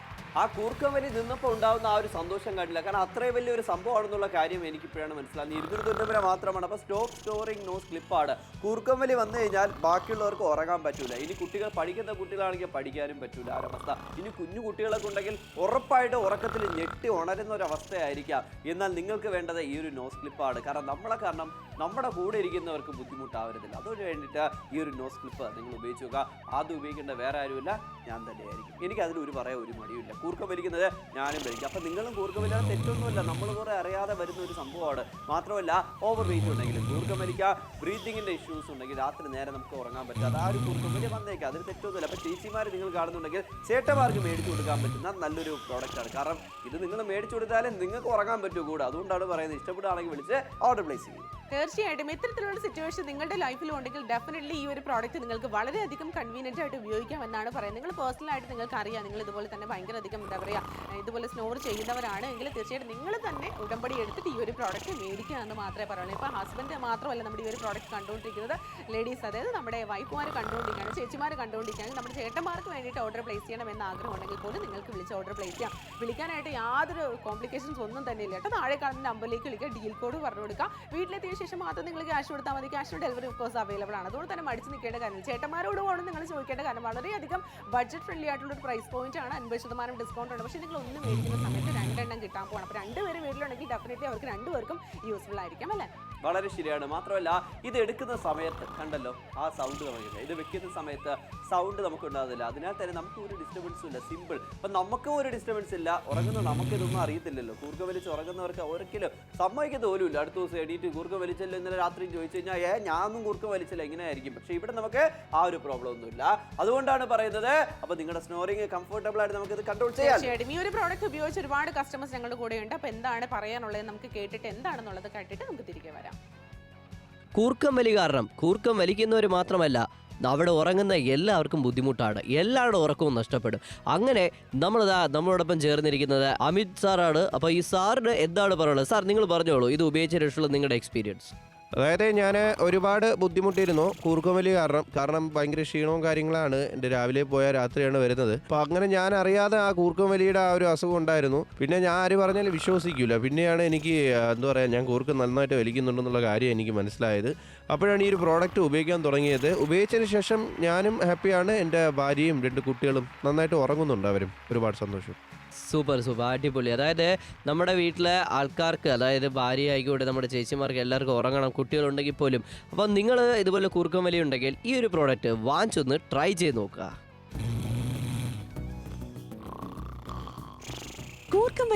ആ കൂർക്കമ്പലി നിന്നപ്പോൾ ഉണ്ടാകുന്ന ആ ഒരു സന്തോഷം കണ്ടില്ല. കാരണം അത്രയും വലിയൊരു സംഭവമാണെന്നുള്ള കാര്യം എനിക്കിപ്പോഴാണ് മനസ്സിലാകുന്നത്. 290 മാത്രമാണ്. അപ്പോൾ സ്റ്റോപ്പ് സ്റ്റോറിങ് നോസ് ക്ലിപ്പാണ്. കൂർക്കമ്പലി വന്നു കഴിഞ്ഞാൽ ബാക്കിയുള്ളവർക്ക് ഉറങ്ങാൻ പറ്റൂല. ഇനി കുട്ടികൾ പഠിക്കുന്ന കുട്ടികളാണെങ്കിൽ പഠിക്കാനും പറ്റൂല ആ ഒരവസ്ഥ. ഇനി കുഞ്ഞു കുട്ടികളൊക്കെ ഉണ്ടെങ്കിൽ ഉറപ്പായിട്ട് ഉറക്കത്തിൽ ഞെട്ടി ഉണരുന്ന ഒരവസ്ഥയായിരിക്കാം. എന്നാൽ നിങ്ങൾക്ക് വേണ്ടത് ഈ ഒരു നോസ് ക്ലിപ്പാണ്. കാരണം നമ്മുടെ കൂടെ ഇരിക്കുന്നവർക്ക് ബുദ്ധിമുട്ടാവരുതില്ല. അതിന് വേണ്ടിയിട്ട് ഈ ഒരു നോസ് ക്ലിപ്പ് നിങ്ങൾ ഉപയോഗിച്ച് നോക്കുക. അത് ഉപയോഗിക്കേണ്ട വേറെ ആരുമില്ല, ഞാൻ തന്നെയായിരിക്കും. എനിക്കതിൽ ഒരു മടിയില്ല. കൂർക്കം വലിക്കുന്നത് ഞാനും വലിക്കും. അപ്പം നിങ്ങളും കൂർക്കം വലിക്കാൻ തെറ്റൊന്നുമില്ല. നമ്മൾ കുറേ അറിയാതെ വരുന്ന ഒരു സംഭവമാണ്. മാത്രമല്ല ഓവർ വെയിറ്റ് ഉണ്ടെങ്കിലും കൂർക്കം വലിക്കുക, ബ്രീത്തിങ്ങിൻ്റെ ഇഷ്യൂസ് ഉണ്ടെങ്കിൽ രാത്രി നേരെ നമുക്ക് ഉറങ്ങാൻ പറ്റാതെ ആ ഒരു കൂർക്കം വലിയ വന്നേക്കാം. അതിന് തെറ്റൊന്നുമില്ല. അപ്പം ചേച്ചിമാർ നിങ്ങൾ കാണുന്നുണ്ടെങ്കിൽ ചേട്ടന്മാർക്ക് മേടിച്ചു കൊടുക്കാൻ പറ്റുന്ന നല്ലൊരു പ്രോഡക്റ്റാണ്. കാരണം ഇത് നിങ്ങൾ മേടിച്ചു കൊടുത്താലേ നിങ്ങൾക്ക് ഉറങ്ങാൻ പറ്റൂ കൂടെ. അതുകൊണ്ടാണ് പറയുന്നത്. ഇഷ്ടപ്പെടുകയാണെങ്കിൽ വിളിച്ച് ഓർഡർ പ്ലേസ് ചെയ്യും. തീർച്ചയായിട്ടും ഇത്തരത്തിലുള്ള സിറ്റുവേഷൻ നിങ്ങളുടെ ലൈഫിൽ ഉണ്ടെങ്കിൽ ഡെഫിനറ്റ്ലി ഈ ഒരു പ്രോഡക്റ്റ് നിങ്ങൾക്ക് വളരെയധികം കൺവീനിയൻ്റ് ആയിട്ട് ഉപയോഗിക്കാം എന്നാണ് പറയുന്നത്. നിങ്ങൾ പേഴ്സണലായിട്ട് നിങ്ങൾക്ക് അറിയാം, നിങ്ങൾ ഇതുപോലെ തന്നെ ഭയങ്കര അധികം എന്താ പറയുക ഇതുപോലെ സ്നോർ ചെയ്യുന്നവരാണ് എങ്കിൽ തീർച്ചയായിട്ടും നിങ്ങൾ തന്നെ ഉടമ്പടി എടുത്തിട്ട് ഈ ഒരു പ്രോഡക്റ്റ് മേടിക്കുക എന്ന് മാത്രമേ പറയുള്ളൂ. ഇപ്പോൾ ഹസ്ബൻഡ് മാത്രമല്ല നമ്മുടെ ഈ ഒരു പ്രോഡക്റ്റ് കണ്ടുകൊണ്ടിരിക്കുന്നത്, ലേഡീസ് അതായത് നമ്മുടെ വൈഫുമാർ കണ്ടുകൊണ്ടിരിക്കുകയാണ്, ചേച്ചിമാർ കണ്ടുകൊണ്ടിരിക്കുകയാണ്. നമ്മുടെ ചേട്ടന്മാർക്ക് വേണ്ടിയിട്ട് ഓർഡർ പ്ലേസ് ചെയ്യണം എന്ന ആഗ്രഹം ഉണ്ടെങ്കിൽ പോലും നിങ്ങൾക്ക് വിളിച്ച് ഓർഡർ പ്ലേസ് ചെയ്യാം. വിളിക്കാനായിട്ട് യാതൊരു കോംപ്ലിക്കേഷൻസ് ഒന്നും തന്നെ ഇല്ല കേട്ടോ. താഴെ കാണുന്ന നമ്പറിലേക്ക് വിളിക്കുക, ഡീൽ കോഡ് പറഞ്ഞു കൊടുക്കുക. വീട്ടിലെത്തിയ ശേഷം മാത്രം നിങ്ങൾ ക്യാഷ് കൊടുത്താൽ മതി. Cash on delivery of course available ആണ്. അതുകൊണ്ട് തന്നെ മടിച്ച് നിൽക്കേണ്ട കാര്യം ചേട്ടന്മാരോട് പോകണം നിങ്ങൾ ചോദിക്കേണ്ട കാര്യം. വളരെയധികം ബഡ്ജറ്റ് ഫ്രണ്ട്ലി ആയിട്ടുള്ള ഒരു പ്രൈസ് പോയിന്റ് ആണ്. 50% ഡിസ്കൗണ്ട് ഉണ്ട്. പക്ഷേ നിങ്ങൾ ഒന്ന് മേടിക്കുന്ന സമയത്ത് 2 എണ്ണം കിട്ടാൻ പോകണം. അപ്പോൾ 2 പേര് വീട്ടിലുണ്ടെങ്കിൽ ഡെഫിനറ്റ്ലി അവർക്ക് 2 പേർക്കും യൂസ്ഫുൾ ആയിരിക്കും അല്ലേ? വളരെ ശരിയാണ്. മാത്രമല്ല ഇത് എടുക്കുന്ന സമയത്ത് കണ്ടല്ലോ ആ സൗണ്ട് തുടങ്ങിയില്ല. ഇത് വെക്കുന്ന സമയത്ത് സൗണ്ട് നമുക്ക് ഉണ്ടാകുന്നില്ല. അതിനാൽ തന്നെ നമുക്ക് ഒരു ഡിസ്റ്റർബൻസും ഇല്ല. സിമ്പിൾ. അപ്പം നമുക്കും ഒരു ഡിസ്റ്റർബൻസ് ഇല്ല. ഉറങ്ങുന്ന നമുക്കിതൊന്നും അറിയത്തില്ലല്ലോ. കൂർക്കം വലിച്ച് ഉറങ്ങുന്നവർക്ക് ഒരിക്കലും സമ്മതിക്കത്ത് പോലും ഇല്ല. അടുത്ത ദിവസം എണീറ്റ് കൂർക്കം വലിച്ചല്ലോ ഇന്നലെ രാത്രി ചോദിച്ചു കഴിഞ്ഞാൽ ഞാനൊന്നും കൂർക്കം വലിച്ചില്ല ഇങ്ങനെയായിരിക്കും. പക്ഷേ ഇവിടെ നമുക്ക് ആ ഒരു പ്രോബ്ലം ഒന്നുമില്ല. അതുകൊണ്ടാണ് പറയുന്നത്. അപ്പോൾ നിങ്ങളുടെ സ്നോറിങ് കംഫർട്ടബിൾ ആയിട്ട് നമുക്ക് ഇത് കൺട്രോൾ ചെയ്യാം. തീർച്ചയായിട്ടും ഈ ഒരു പ്രോഡക്റ്റ് ഉപയോഗിച്ച് ഒരുപാട് കസ്റ്റമേഴ്സ് ഞങ്ങളുടെ കൂടെയുണ്ട്. അപ്പോൾ എന്താണ് പറയാനുള്ളത് നമുക്ക് കേട്ടിട്ട് എന്താണെന്നുള്ളത് കേട്ടിട്ട് നമുക്ക് തിരികെ വരാം. കൂർക്കം വലി കാരണം കൂർക്കം വലിക്കുന്നവർ മാത്രമല്ല അവിടെ ഉറങ്ങുന്ന എല്ലാവർക്കും ബുദ്ധിമുട്ടാണ്. എല്ലാവരുടെ ഉറക്കവും നഷ്ടപ്പെടും. അങ്ങനെ നമ്മളോടൊപ്പം ചേർന്നിരിക്കുന്നത് അമിത് സാറാണ്. അപ്പോൾ ഈ സാറിന് എന്താണ് പറയുള്ളത്? സാർ നിങ്ങൾ പറഞ്ഞോളൂ, ഇത് ഉപയോഗിച്ച ശേഷമുള്ള നിങ്ങളുടെ എക്സ്പീരിയൻസ്. അതായത് ഞാൻ ഒരുപാട് ബുദ്ധിമുട്ടിയിരുന്നു കൂർക്കമലി കാരണം ഭയങ്കര ക്ഷീണവും കാര്യങ്ങളാണ്. എൻ്റെ രാവിലെ പോയാൽ രാത്രിയാണ് വരുന്നത്. അപ്പോൾ അങ്ങനെ ഞാൻ അറിയാതെ ആ കൂർക്കമലിയുടെ ആ ഒരു അസുഖം ഉണ്ടായിരുന്നു. പിന്നെ ഞാൻ ആര് പറഞ്ഞാലും വിശ്വസിക്കില്ല. പിന്നെയാണ് എനിക്ക് എന്താ പറയുക, ഞാൻ കൂർക്കം നന്നായിട്ട് വലിക്കുന്നുണ്ടെന്നുള്ള കാര്യം എനിക്ക് മനസ്സിലായത്. അപ്പോഴാണ് ഈ ഒരു പ്രോഡക്റ്റ് ഉപയോഗിക്കാൻ തുടങ്ങിയത്. ഉപയോഗിച്ചതിന് ശേഷം ഞാനും ഹാപ്പിയാണ്, എൻ്റെ ഭാര്യയും 2 കുട്ടികളും നന്നായിട്ട് ഉറങ്ങുന്നുണ്ട്. അവരും ഒരുപാട് സന്തോഷം. സൂപ്പർ അടിപൊളി. അതായത് നമ്മുടെ വീട്ടിലെ ആൾക്കാർക്ക്, അതായത് ഭാര്യ ആയിക്കോട്ടെ, നമ്മുടെ ചേച്ചിമാർക്ക് എല്ലാവർക്കും ഉറങ്ങണം, കുട്ടികളുണ്ടെങ്കിൽ പോലും. അപ്പം നിങ്ങൾ ഇതുപോലെ കൂർക്കം വലി ഉണ്ടെങ്കിൽ ഈ ഒരു പ്രോഡക്റ്റ് വാങ്ങിച്ചൊന്ന് ട്രൈ ചെയ്ത് നോക്കുക. കൂർക്കം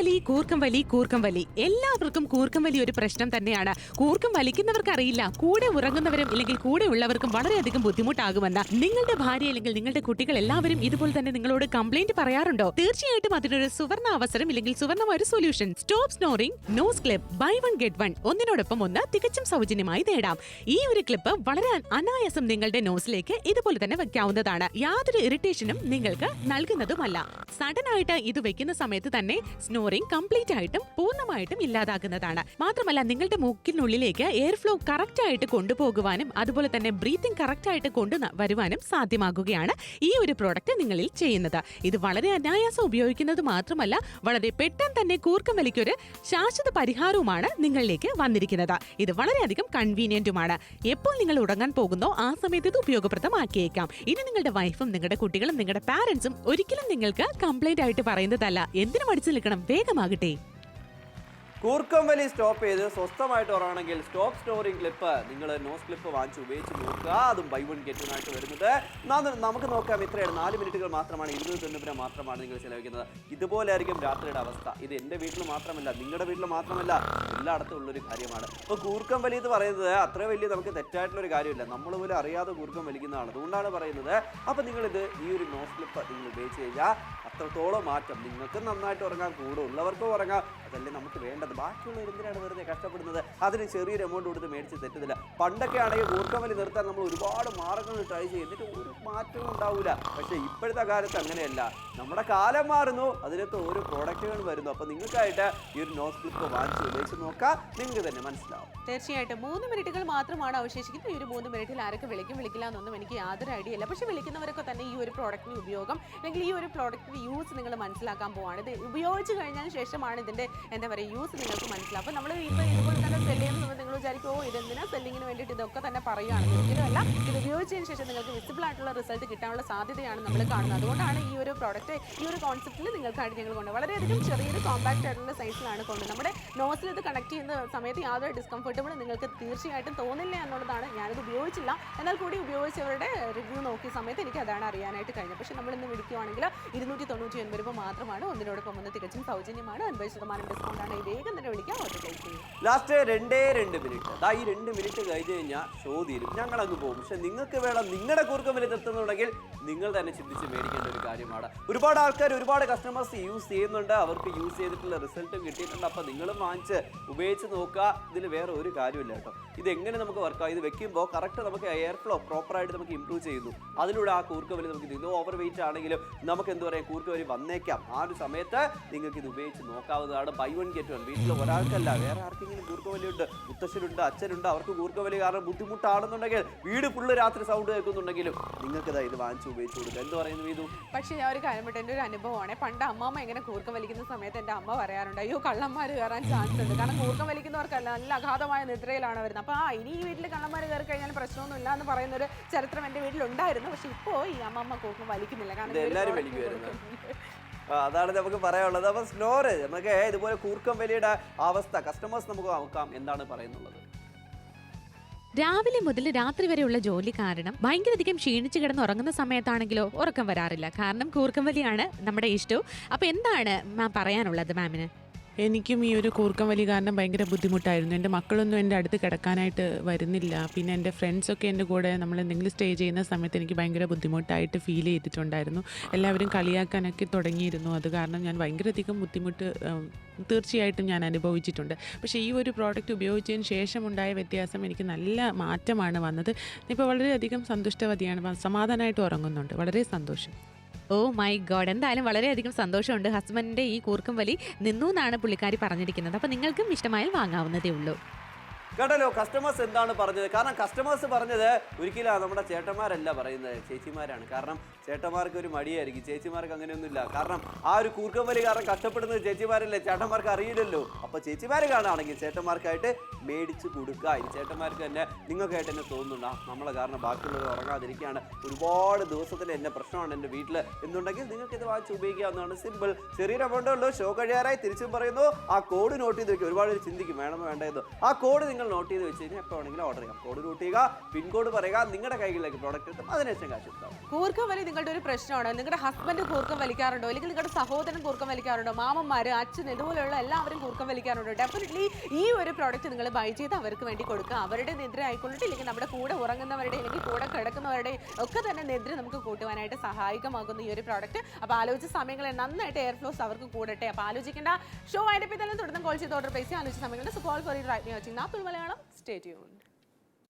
വലി എല്ലാവർക്കും കൂർക്കം വലി ഒരു പ്രശ്നം തന്നെയാണ്. കൂർക്കം വലിക്കുന്നവർക്ക് അറിയില്ല, കൂടെ ഉറങ്ങുന്നവരും ഇല്ലെങ്കിൽ കൂടെ ഉള്ളവർക്കും വളരെയധികം ബുദ്ധിമുട്ടാകുമെന്ന്. നിങ്ങളുടെ ഭാര്യ അല്ലെങ്കിൽ നിങ്ങളുടെ കുട്ടികൾ എല്ലാവരും ഇതുപോലെ തന്നെ നിങ്ങളോട് കംപ്ലൈന്റ് പറയാറുണ്ടോ? തീർച്ചയായിട്ടും അതിനൊരു സുവർണ അവസരം ഇല്ലെങ്കിൽ സുവർണമായ ഒരു solution. Stop snoring nose clip buy one get one ഒന്നിനോടൊപ്പം ഒന്ന് തികച്ചും സൗജന്യമായി നേടാം. ഈ ഒരു ക്ലിപ്പ് വളരെ അനായാസം നിങ്ങളുടെ നോസിലേക്ക് ഇതുപോലെ തന്നെ വെക്കാവുന്നതാണ്. യാതൊരു ഇറിറ്റേഷനും നിങ്ങൾക്ക് നൽകുന്നതുമല്ല. സഡൻ ആയിട്ട് ഇത് വെക്കുന്ന സമയത്ത് തന്നെ സ്നോറിംഗ് കംപ്ലീറ്റ് ആയിട്ടും പൂർണ്ണമായിട്ടും ഇല്ലാതാകുന്നതാണ്. മാത്രമല്ല നിങ്ങളുടെ മൂക്കിനുള്ളിലേക്ക് എയർ ഫ്ലോ കറക്റ്റ് ആയിട്ട് കൊണ്ടുപോകുവാനും അതുപോലെ തന്നെ ബ്രീത്തിങ് കറക്റ്റ് ആയിട്ട് കൊണ്ടുവരുവാനും സാധ്യമാകുകയാണ് ഈ ഒരു പ്രോഡക്റ്റ് നിങ്ങളിൽ ചെയ്യുന്നത്. ഇത് വളരെ അനായാസം ഉപയോഗിക്കുന്നത് മാത്രമല്ല വളരെ പെട്ടെന്ന് തന്നെ കൂർക്കം വലിക്കൊരു ശാശ്വത പരിഹാരവുമാണ് നിങ്ങളിലേക്ക് വന്നിരിക്കുന്നത്. ഇത് വളരെയധികം കൺവീനിയന്റുമാണ്. എപ്പോൾ നിങ്ങൾ ഉറങ്ങാൻ പോകുന്നോ ആ സമയത്ത് ഇത് ഉപയോഗപ്രദമാക്കിയേക്കാം. ഇനി നിങ്ങളുടെ വൈഫും നിങ്ങളുടെ കുട്ടികളും നിങ്ങളുടെ പാരന്റ്സും ഒരിക്കലും നിങ്ങൾക്ക് കംപ്ലൈന്റ് ആയിട്ട് പറയുന്നതല്ല. എന്തിനു മടിച്ചു നിൽക്കണം, വേഗമാകട്ടെ. കൂർക്കം വലി സ്റ്റോപ്പ് ചെയ്ത് സ്വസ്ഥമായിട്ട് ഉറങ്ങണമെങ്കിൽ സ്റ്റോപ്പ് സ്നോറിംഗ് ക്ലിപ്പ് നിങ്ങൾ നോസ് ക്ലിപ്പ് വാങ്ങിച്ച് ഉപയോഗിച്ച് നോക്കുക. അതും ബൈ വൺ ഗെറ്റ് വൺ ആയിട്ട് വരുന്നത്. നമുക്ക് നോക്കാം എത്രയാണ്. 4 മിനിറ്റുകൾ മാത്രമാണ്, 290 മാത്രമാണ് നിങ്ങൾ ചിലവഴിക്കുന്നത്. ഇതുപോലെ ആയിരിക്കും രാത്രിയുടെ അവസ്ഥ. ഇത് എൻ്റെ വീട്ടിൽ മാത്രമല്ല, നിങ്ങളുടെ വീട്ടിൽ മാത്രമല്ല, എല്ലായിടത്തും ഉള്ളൊരു കാര്യമാണ്. അപ്പോൾ കൂർക്കം വലി എന്ന് പറയുന്നത് അത്ര വലിയ നമുക്ക് തെറ്റായിട്ടുള്ളൊരു കാര്യമില്ല. നമ്മൾ പോലും അറിയാതെ കൂർക്കം വലിക്കുന്നതാണ്. അതുകൊണ്ടാണ് പറയുന്നത്. അപ്പോൾ നിങ്ങളിത് ഈ ഒരു നോസ് ക്ലിപ്പ് നിങ്ങൾ ഉപയോഗിച്ച് കഴിഞ്ഞാൽ അത്രത്തോളം മാറ്റം. നിങ്ങൾക്ക് നന്നായിട്ട് ഉറങ്ങാം, കൂടെ ഉള്ളവർക്കും ഉറങ്ങാം. അതല്ലേ നമുക്ക് വേണ്ടത്. ബാക്കിയുള്ളവർ എന്തിനാണ് വെറുതെ കഷ്ടപ്പെടുന്നത്? അതിന് ചെറിയൊരു എമൗണ്ട് കൊടുത്ത് മേടിച്ച് തെറ്റുന്നില്ല. പണ്ടൊക്കെ ആണെങ്കിൽ കൂർക്കം വലി നിർത്താൻ നമ്മൾ ഒരുപാട് മാർഗങ്ങൾ ട്രൈ ചെയ്യും, എന്നിട്ട് ഒരു മാറ്റവും ഉണ്ടാവില്ല. പക്ഷേ ഇപ്പോഴത്തെ കാലത്ത് അങ്ങനെയല്ല. നമ്മുടെ കാലം മാറുന്നു, അതിനകത്ത് ഓരോ പ്രോഡക്റ്റുകൾ വരുന്നു. അപ്പോൾ നിങ്ങൾക്കായിട്ട് ഈ ഒരു നോസ് ക്ലിപ്പ് വാങ്ങിച്ച് ഉപയോഗിച്ച് നോക്കാം, നിങ്ങൾക്ക് തന്നെ മനസ്സിലാവും. തീർച്ചയായിട്ടും 3 മിനിറ്റുകൾ മാത്രമാണ് അവശേഷിക്കുന്നത്. ഈ ഒരു 3 മിനിറ്റിൽ ആരൊക്കെ വിളിക്കില്ല എന്നൊന്നും എനിക്ക് യാതൊരു ഐഡിയ ഇല്ല. പക്ഷേ വിളിക്കുന്നവരൊക്കെ തന്നെ ഈ ഒരു പ്രോഡക്റ്റിന് ഉപയോഗം അല്ലെങ്കിൽ ഈ ഒരു പ്രോഡക്റ്റിന് യൂസ് നിങ്ങൾ മനസ്സിലാക്കാൻ പോവാണ്. ഇത് ഉപയോഗിച്ച് കഴിഞ്ഞതിന് ശേഷമാണ് ഇതിൻ്റെ എന്താ പറയുക യൂസ് നിങ്ങൾക്ക് മനസ്സിലാവും. അപ്പോൾ നമ്മൾ ഇപ്പോൾ ഇതുപോലെ തന്നെ സെല് ചെയ്യുന്നത് നിങ്ങൾ വിചാരിക്കും, ഓ ഇതെന്തിനാ സെല്ലിങ്ങിന് വേണ്ടിയിട്ട് ഇതൊക്കെ തന്നെ പറയുകയാണ്. ഒരിക്കലുമല്ല, ഇത് ഉപയോഗിച്ചതിന് ശേഷം നിങ്ങൾക്ക് വിസിബിൾ ആയിട്ടുള്ള റിസൾട്ട് കിട്ടാനുള്ള സാധ്യതയാണ് നമ്മൾ കാണുന്നത്. അതുകൊണ്ടാണ് ഈ ഒരു പ്രോഡക്റ്റ് ഈ ഒരു കോൺസെപ്റ്റിൽ നിങ്ങൾക്കായിട്ട് ഞങ്ങൾ കൊണ്ട് വളരെയധികം ചെറിയൊരു കോമ്പാക്റ്റ് ആയിട്ടുള്ള സൈസിലാണ് കൊണ്ട് നമ്മുടെ നോസിൽ ഇത് കണക്ട് ചെയ്യുന്ന സമയത്ത് യാതൊരു ഡിസ്കംഫർട്ടബിൾ നിങ്ങൾക്ക് തീർച്ചയായിട്ടും തോന്നില്ല എന്നുള്ളതാണ്. ഞാനിത് ഉപയോഗിച്ചില്ല, എന്നാൽ കൂടി ഉപയോഗിച്ചവരുടെ റിവ്യൂ നോക്കിയ സമയത്ത് എനിക്ക് അതാണ് അറിയാനായിട്ട് കഴിഞ്ഞത്. പക്ഷേ നമ്മളിന്ന് വിളിക്കുകയാണെങ്കിൽ 299 രൂപ മാത്രമാണ്. ഒന്നിനോടൊപ്പം ഒന്ന് തികച്ചും സൗജന്യമാണ്. 50% ഡിസ്കൗണ്ടാണ്. ഈ വേഗം തന്നെ വിളിക്കാം. Last 2 minute. ഈ 2 മിനിറ്റ് കഴിഞ്ഞ് കഴിഞ്ഞാൽ ഷോ തീരും, ഞങ്ങളങ്ങ് പോകും. പക്ഷെ നിങ്ങൾക്ക് വേണം നിങ്ങളുടെ കൂർക്കം വലി നിർത്തുന്നുണ്ടെങ്കിൽ നിങ്ങൾ തന്നെ ചിന്തിച്ച് മേടിക്കേണ്ട ഒരു കാര്യമാണ്. ഒരുപാട് ആൾക്കാർ ഒരുപാട് കസ്റ്റമേഴ്സ് യൂസ് ചെയ്യുന്നുണ്ട്, അവർക്ക് യൂസ് ചെയ്തിട്ടുള്ള റിസൾട്ടും കിട്ടിയിട്ടുണ്ട്. അപ്പോൾ നിങ്ങളും വാങ്ങിച്ച് ഉപയോഗിച്ച് നോക്കുക. ഇതിൽ വേറെ ഒരു കാര്യമില്ല കേട്ടോ. ഇതെങ്ങനെ നമുക്ക് വർക്കാവും, ഇത് വെക്കുമ്പോൾ കറക്റ്റ് നമുക്ക് എയർ ഫ്ലോ പ്രോപ്പറായിട്ട് നമുക്ക് ഇംപ്രൂവ് ചെയ്യുന്നു. അതിലൂടെ ആ കൂർക്കം വലി നമുക്ക് ഇത് ഓവർ വെയിറ്റ് ആണെങ്കിലും നമുക്ക് എന്താ പറയുക കൂർക്കം വലി വന്നേക്കാം. ആ ഒരു സമയത്ത് നിങ്ങൾക്ക് ഇത് ഉപയോഗിച്ച് നോക്കാവുന്നതാണ്. Buy one get one. വീട്ടിൽ ഒരാൾക്കല്ല, വേറെ ആർക്കെങ്കിലും കൂർക്കം വലിയുണ്ട്, മുത്തശ്ശനുണ്ട്, അച്ഛനുണ്ട്, അവർക്ക് കൂർക്കം വലി കാരണം ബുദ്ധിമുട്ടാണെന്നുണ്ടെങ്കിൽ വീട് ഫുള്ള് രാത്രി സൗണ്ട് കേൾക്കുന്നുണ്ടെങ്കിലും നിങ്ങൾക്ക് ഇത് വാങ്ങിച്ച് ഉപയോഗിച്ച് കൊടുക്കുക. എന്ത് പറയുന്നു വീതു? പക്ഷേ ഞാൻ ഒരു കാര്യം എൻ്റെ ഒരു അനുഭവമാണ്. പണ്ട് അമ്മമ്മ എങ്ങനെ കൂർക്കം വലിക്കുന്ന സമയത്ത് എൻ്റെ അമ്മ പറയാറുണ്ട്, അയ്യോ കള്ളന്മാർ കയറാൻ ചാൻസ് ഉണ്ട്. കാരണം കൂർക്കം വലിക്കുന്നവർക്കല്ല നല്ല അഗാധമായ നിദ്രയിലാണ് വരുന്നത്. അപ്പോൾ ഇനി ഈ വീട്ടിൽ കള്ളന്മാർ കയറി കഴിഞ്ഞാൽ പ്രശ്നമൊന്നുമില്ല എന്ന് പറയുന്നൊരു ചരിത്രം എൻ്റെ വീട്ടിലുണ്ടായിരുന്നു. പക്ഷെ ഇപ്പോൾ ഈ അമ്മമ്മ കൂർക്കം വലിക്കുന്നില്ല. കാരണം എല്ലാവരും വലിക്കുമായിരുന്നു. അതാണ് നമുക്ക് പറയാനുള്ളത്. അപ്പോൾ സ്നോറ് നമുക്ക് ഇതുപോലെ കൂർക്കം വലിയുടെ അവസ്ഥ കസ്റ്റമേഴ്സ് നമുക്ക് നോക്കാം എന്താണ് പറയുന്നുള്ളത്. രാവിലെ മുതൽ രാത്രി വരെയുള്ള ജോലി കാരണം ഭയങ്കരധികം ക്ഷീണിച്ച് കിടന്ന് ഉറങ്ങുന്ന സമയത്താണെങ്കിലോ ഉറക്കം വരാറില്ല. കാരണം കൂർക്കം വലിയാണ് നമ്മുടെ ഇഷ്ടവും. അപ്പോൾ എന്താണ് മാം പറയാനുള്ളത് മാമിന്? എനിക്കും ഈ ഒരു കൂർക്കം വലി കാരണം ഭയങ്കര ബുദ്ധിമുട്ടായിരുന്നു. എൻ്റെ മക്കളൊന്നും എൻ്റെ അടുത്ത് കിടക്കാനായിട്ട് വരുന്നില്ല. പിന്നെ എൻ്റെ ഫ്രണ്ട്സൊക്കെ എൻ്റെ കൂടെ നമ്മൾ എന്തെങ്കിലും സ്റ്റേ ചെയ്യുന്ന സമയത്ത് എനിക്ക് ഭയങ്കര ബുദ്ധിമുട്ടായിട്ട് ഫീൽ ചെയ്തിട്ടുണ്ടായിരുന്നു. എല്ലാവരും കളിയാക്കാനൊക്കെ തുടങ്ങിയിരുന്നു. അത് കാരണം ഞാൻ ഭയങ്കരധികം ബുദ്ധിമുട്ട് തീർച്ചയായിട്ടും ഞാൻ അനുഭവിച്ചിട്ടുണ്ട്. പക്ഷേ ഈ ഒരു പ്രോഡക്റ്റ് ഉപയോഗിച്ചതിന് ശേഷമുണ്ടായ വ്യത്യാസം എനിക്ക് നല്ല മാറ്റമാണ് വന്നത്. ഇപ്പോൾ വളരെയധികം സന്തുഷ്ടവതിയാണ്, സമാധാനമായിട്ട് ഉറങ്ങുന്നുണ്ട്. വളരെ സന്തോഷം. ഓ മൈ ഗോഡ്, എന്തായാലും വളരെയധികം സന്തോഷമുണ്ട്. ഹസ്ബൻഡിൻ്റെ ഈ കൂർക്കം വലി നിന്നു എന്നാണ് പുള്ളിക്കാരി പറഞ്ഞിരിക്കുന്നത്. അപ്പോൾ നിങ്ങൾക്കും ഇഷ്ടമായാൽ വാങ്ങാവുന്നതേ ഉള്ളൂ. കേട്ടല്ലോ കസ്റ്റമേഴ്സ് എന്താണ് പറഞ്ഞത്. കാരണം കസ്റ്റമേഴ്സ് പറഞ്ഞത് ഒരിക്കലും നമ്മുടെ ചേട്ടന്മാരല്ല പറയുന്നത്, ചേച്ചിമാരാണ്. കാരണം ചേട്ടന്മാർക്ക് ഒരു മടിയായിരിക്കും, ചേച്ചിമാർക്ക് അങ്ങനെയൊന്നുമില്ല. കാരണം ആ ഒരു കൂർക്കം വലി കാരണം കഷ്ടപ്പെടുന്നത് ചേച്ചിമാരല്ലേ, ചേട്ടന്മാർക്ക് അറിയില്ലല്ലോ. അപ്പോൾ ചേച്ചിമാർ കാണുകയാണെങ്കിൽ ചേട്ടന്മാർക്കായിട്ട് മേടിച്ച് കൊടുക്കുക. ഇനി ചേട്ടന്മാർക്ക് തന്നെ നിങ്ങൾക്കായിട്ട് തന്നെ തോന്നുന്നുണ്ട് നമ്മളെ കാരണം ബാക്കിയുള്ളവർ ഉറങ്ങാതിരിക്കുകയാണ്, ഒരുപാട് ദിവസത്തിൽ എൻ്റെ പ്രശ്നമാണ് എൻ്റെ വീട്ടിൽ എന്നുണ്ടെങ്കിൽ നിങ്ങൾക്ക് ഇത് വാങ്ങിച്ച് ഉപയോഗിക്കാവുന്നതാണ്. സിമ്പിൾ. ചെറിയൊരു എമൗണ്ടേ ഉള്ളൂ. ഷോ കഴിയാറായി തിരിച്ചും പറയുന്നു. ആ കോഡ് നോട്ട് ചെയ്ത് വയ്ക്കും. ഒരുപാട് ചിന്തിക്കും വേണമോ വേണ്ടതെന്ന്. ആ കോഡ് നിങ്ങൾ നിങ്ങൾ നോട്ട് ചെയ്ത് വെച്ച് കഴിഞ്ഞാൽ എപ്പോൾ വേണമെങ്കിലും ഓർഡർ ചെയ്യാം. കോഡ് നോട്ട് ചെയ്യുക, പിൻകോഡ് പറയുക, നിങ്ങളുടെ കൈകളിലേക്ക് പ്രോഡക്റ്റ് എത്തും, അതിനുശേഷം കാശ് കൊടുക്കാം. കൂർക്കം വലി നിങ്ങളുടെ ഒരു പ്രശ്നമാണ്. നിങ്ങളുടെ ഹസ്ബൻഡ് കൂർക്കം വലിക്കാറുണ്ടോ, അല്ലെങ്കിൽ നിങ്ങളുടെ സഹോദരൻ കൂർക്കം വലിക്കാറുണ്ടോ, മാമന്മാര്, അച്ഛൻ, ഇതുപോലെയുള്ള എല്ലാവരും കൂർക്കം വലിക്കാറുണ്ടോ? ഡെഫിനറ്റ്ലി ഈ ഒരു പ്രോഡക്റ്റ് നിങ്ങൾ ബൈ ചെയ്ത് അവർക്ക് വേണ്ടി കൊടുക്കുക. അവരുടെ നിദ്ര ആയിക്കൊണ്ടിട്ട്, ഇല്ലെങ്കിൽ നമ്മുടെ കൂടെ ഉറങ്ങുന്നവരുടെ, അല്ലെങ്കിൽ കൂടെ കിടക്കുന്നവരുടെ ഒക്കെ തന്നെ നിദ്ര നമുക്ക് കൂട്ടുവാനായിട്ട് സഹായകമാകുന്ന ഈ ഒരു പ്രോഡക്റ്റ്. അപ്പോൾ ആലോചിച്ച സമയങ്ങളിൽ നന്നായിട്ട് എയർ ഫ്ലോസ് അവർക്ക് കൂടട്ടെ. അപ്പോൾ ആലോചിക്കേണ്ട, ഷോ ആയിട്ട് തന്നെ തുടർന്ന് കോൾ ചെയ്ത് ഓർഡർ പ്ലേസ് ചെയ്യാൻ ആലോചിച്ച സമയങ്ങളിൽ so call for right watching നാത്തുൽ മലയാളം. Stay tuned.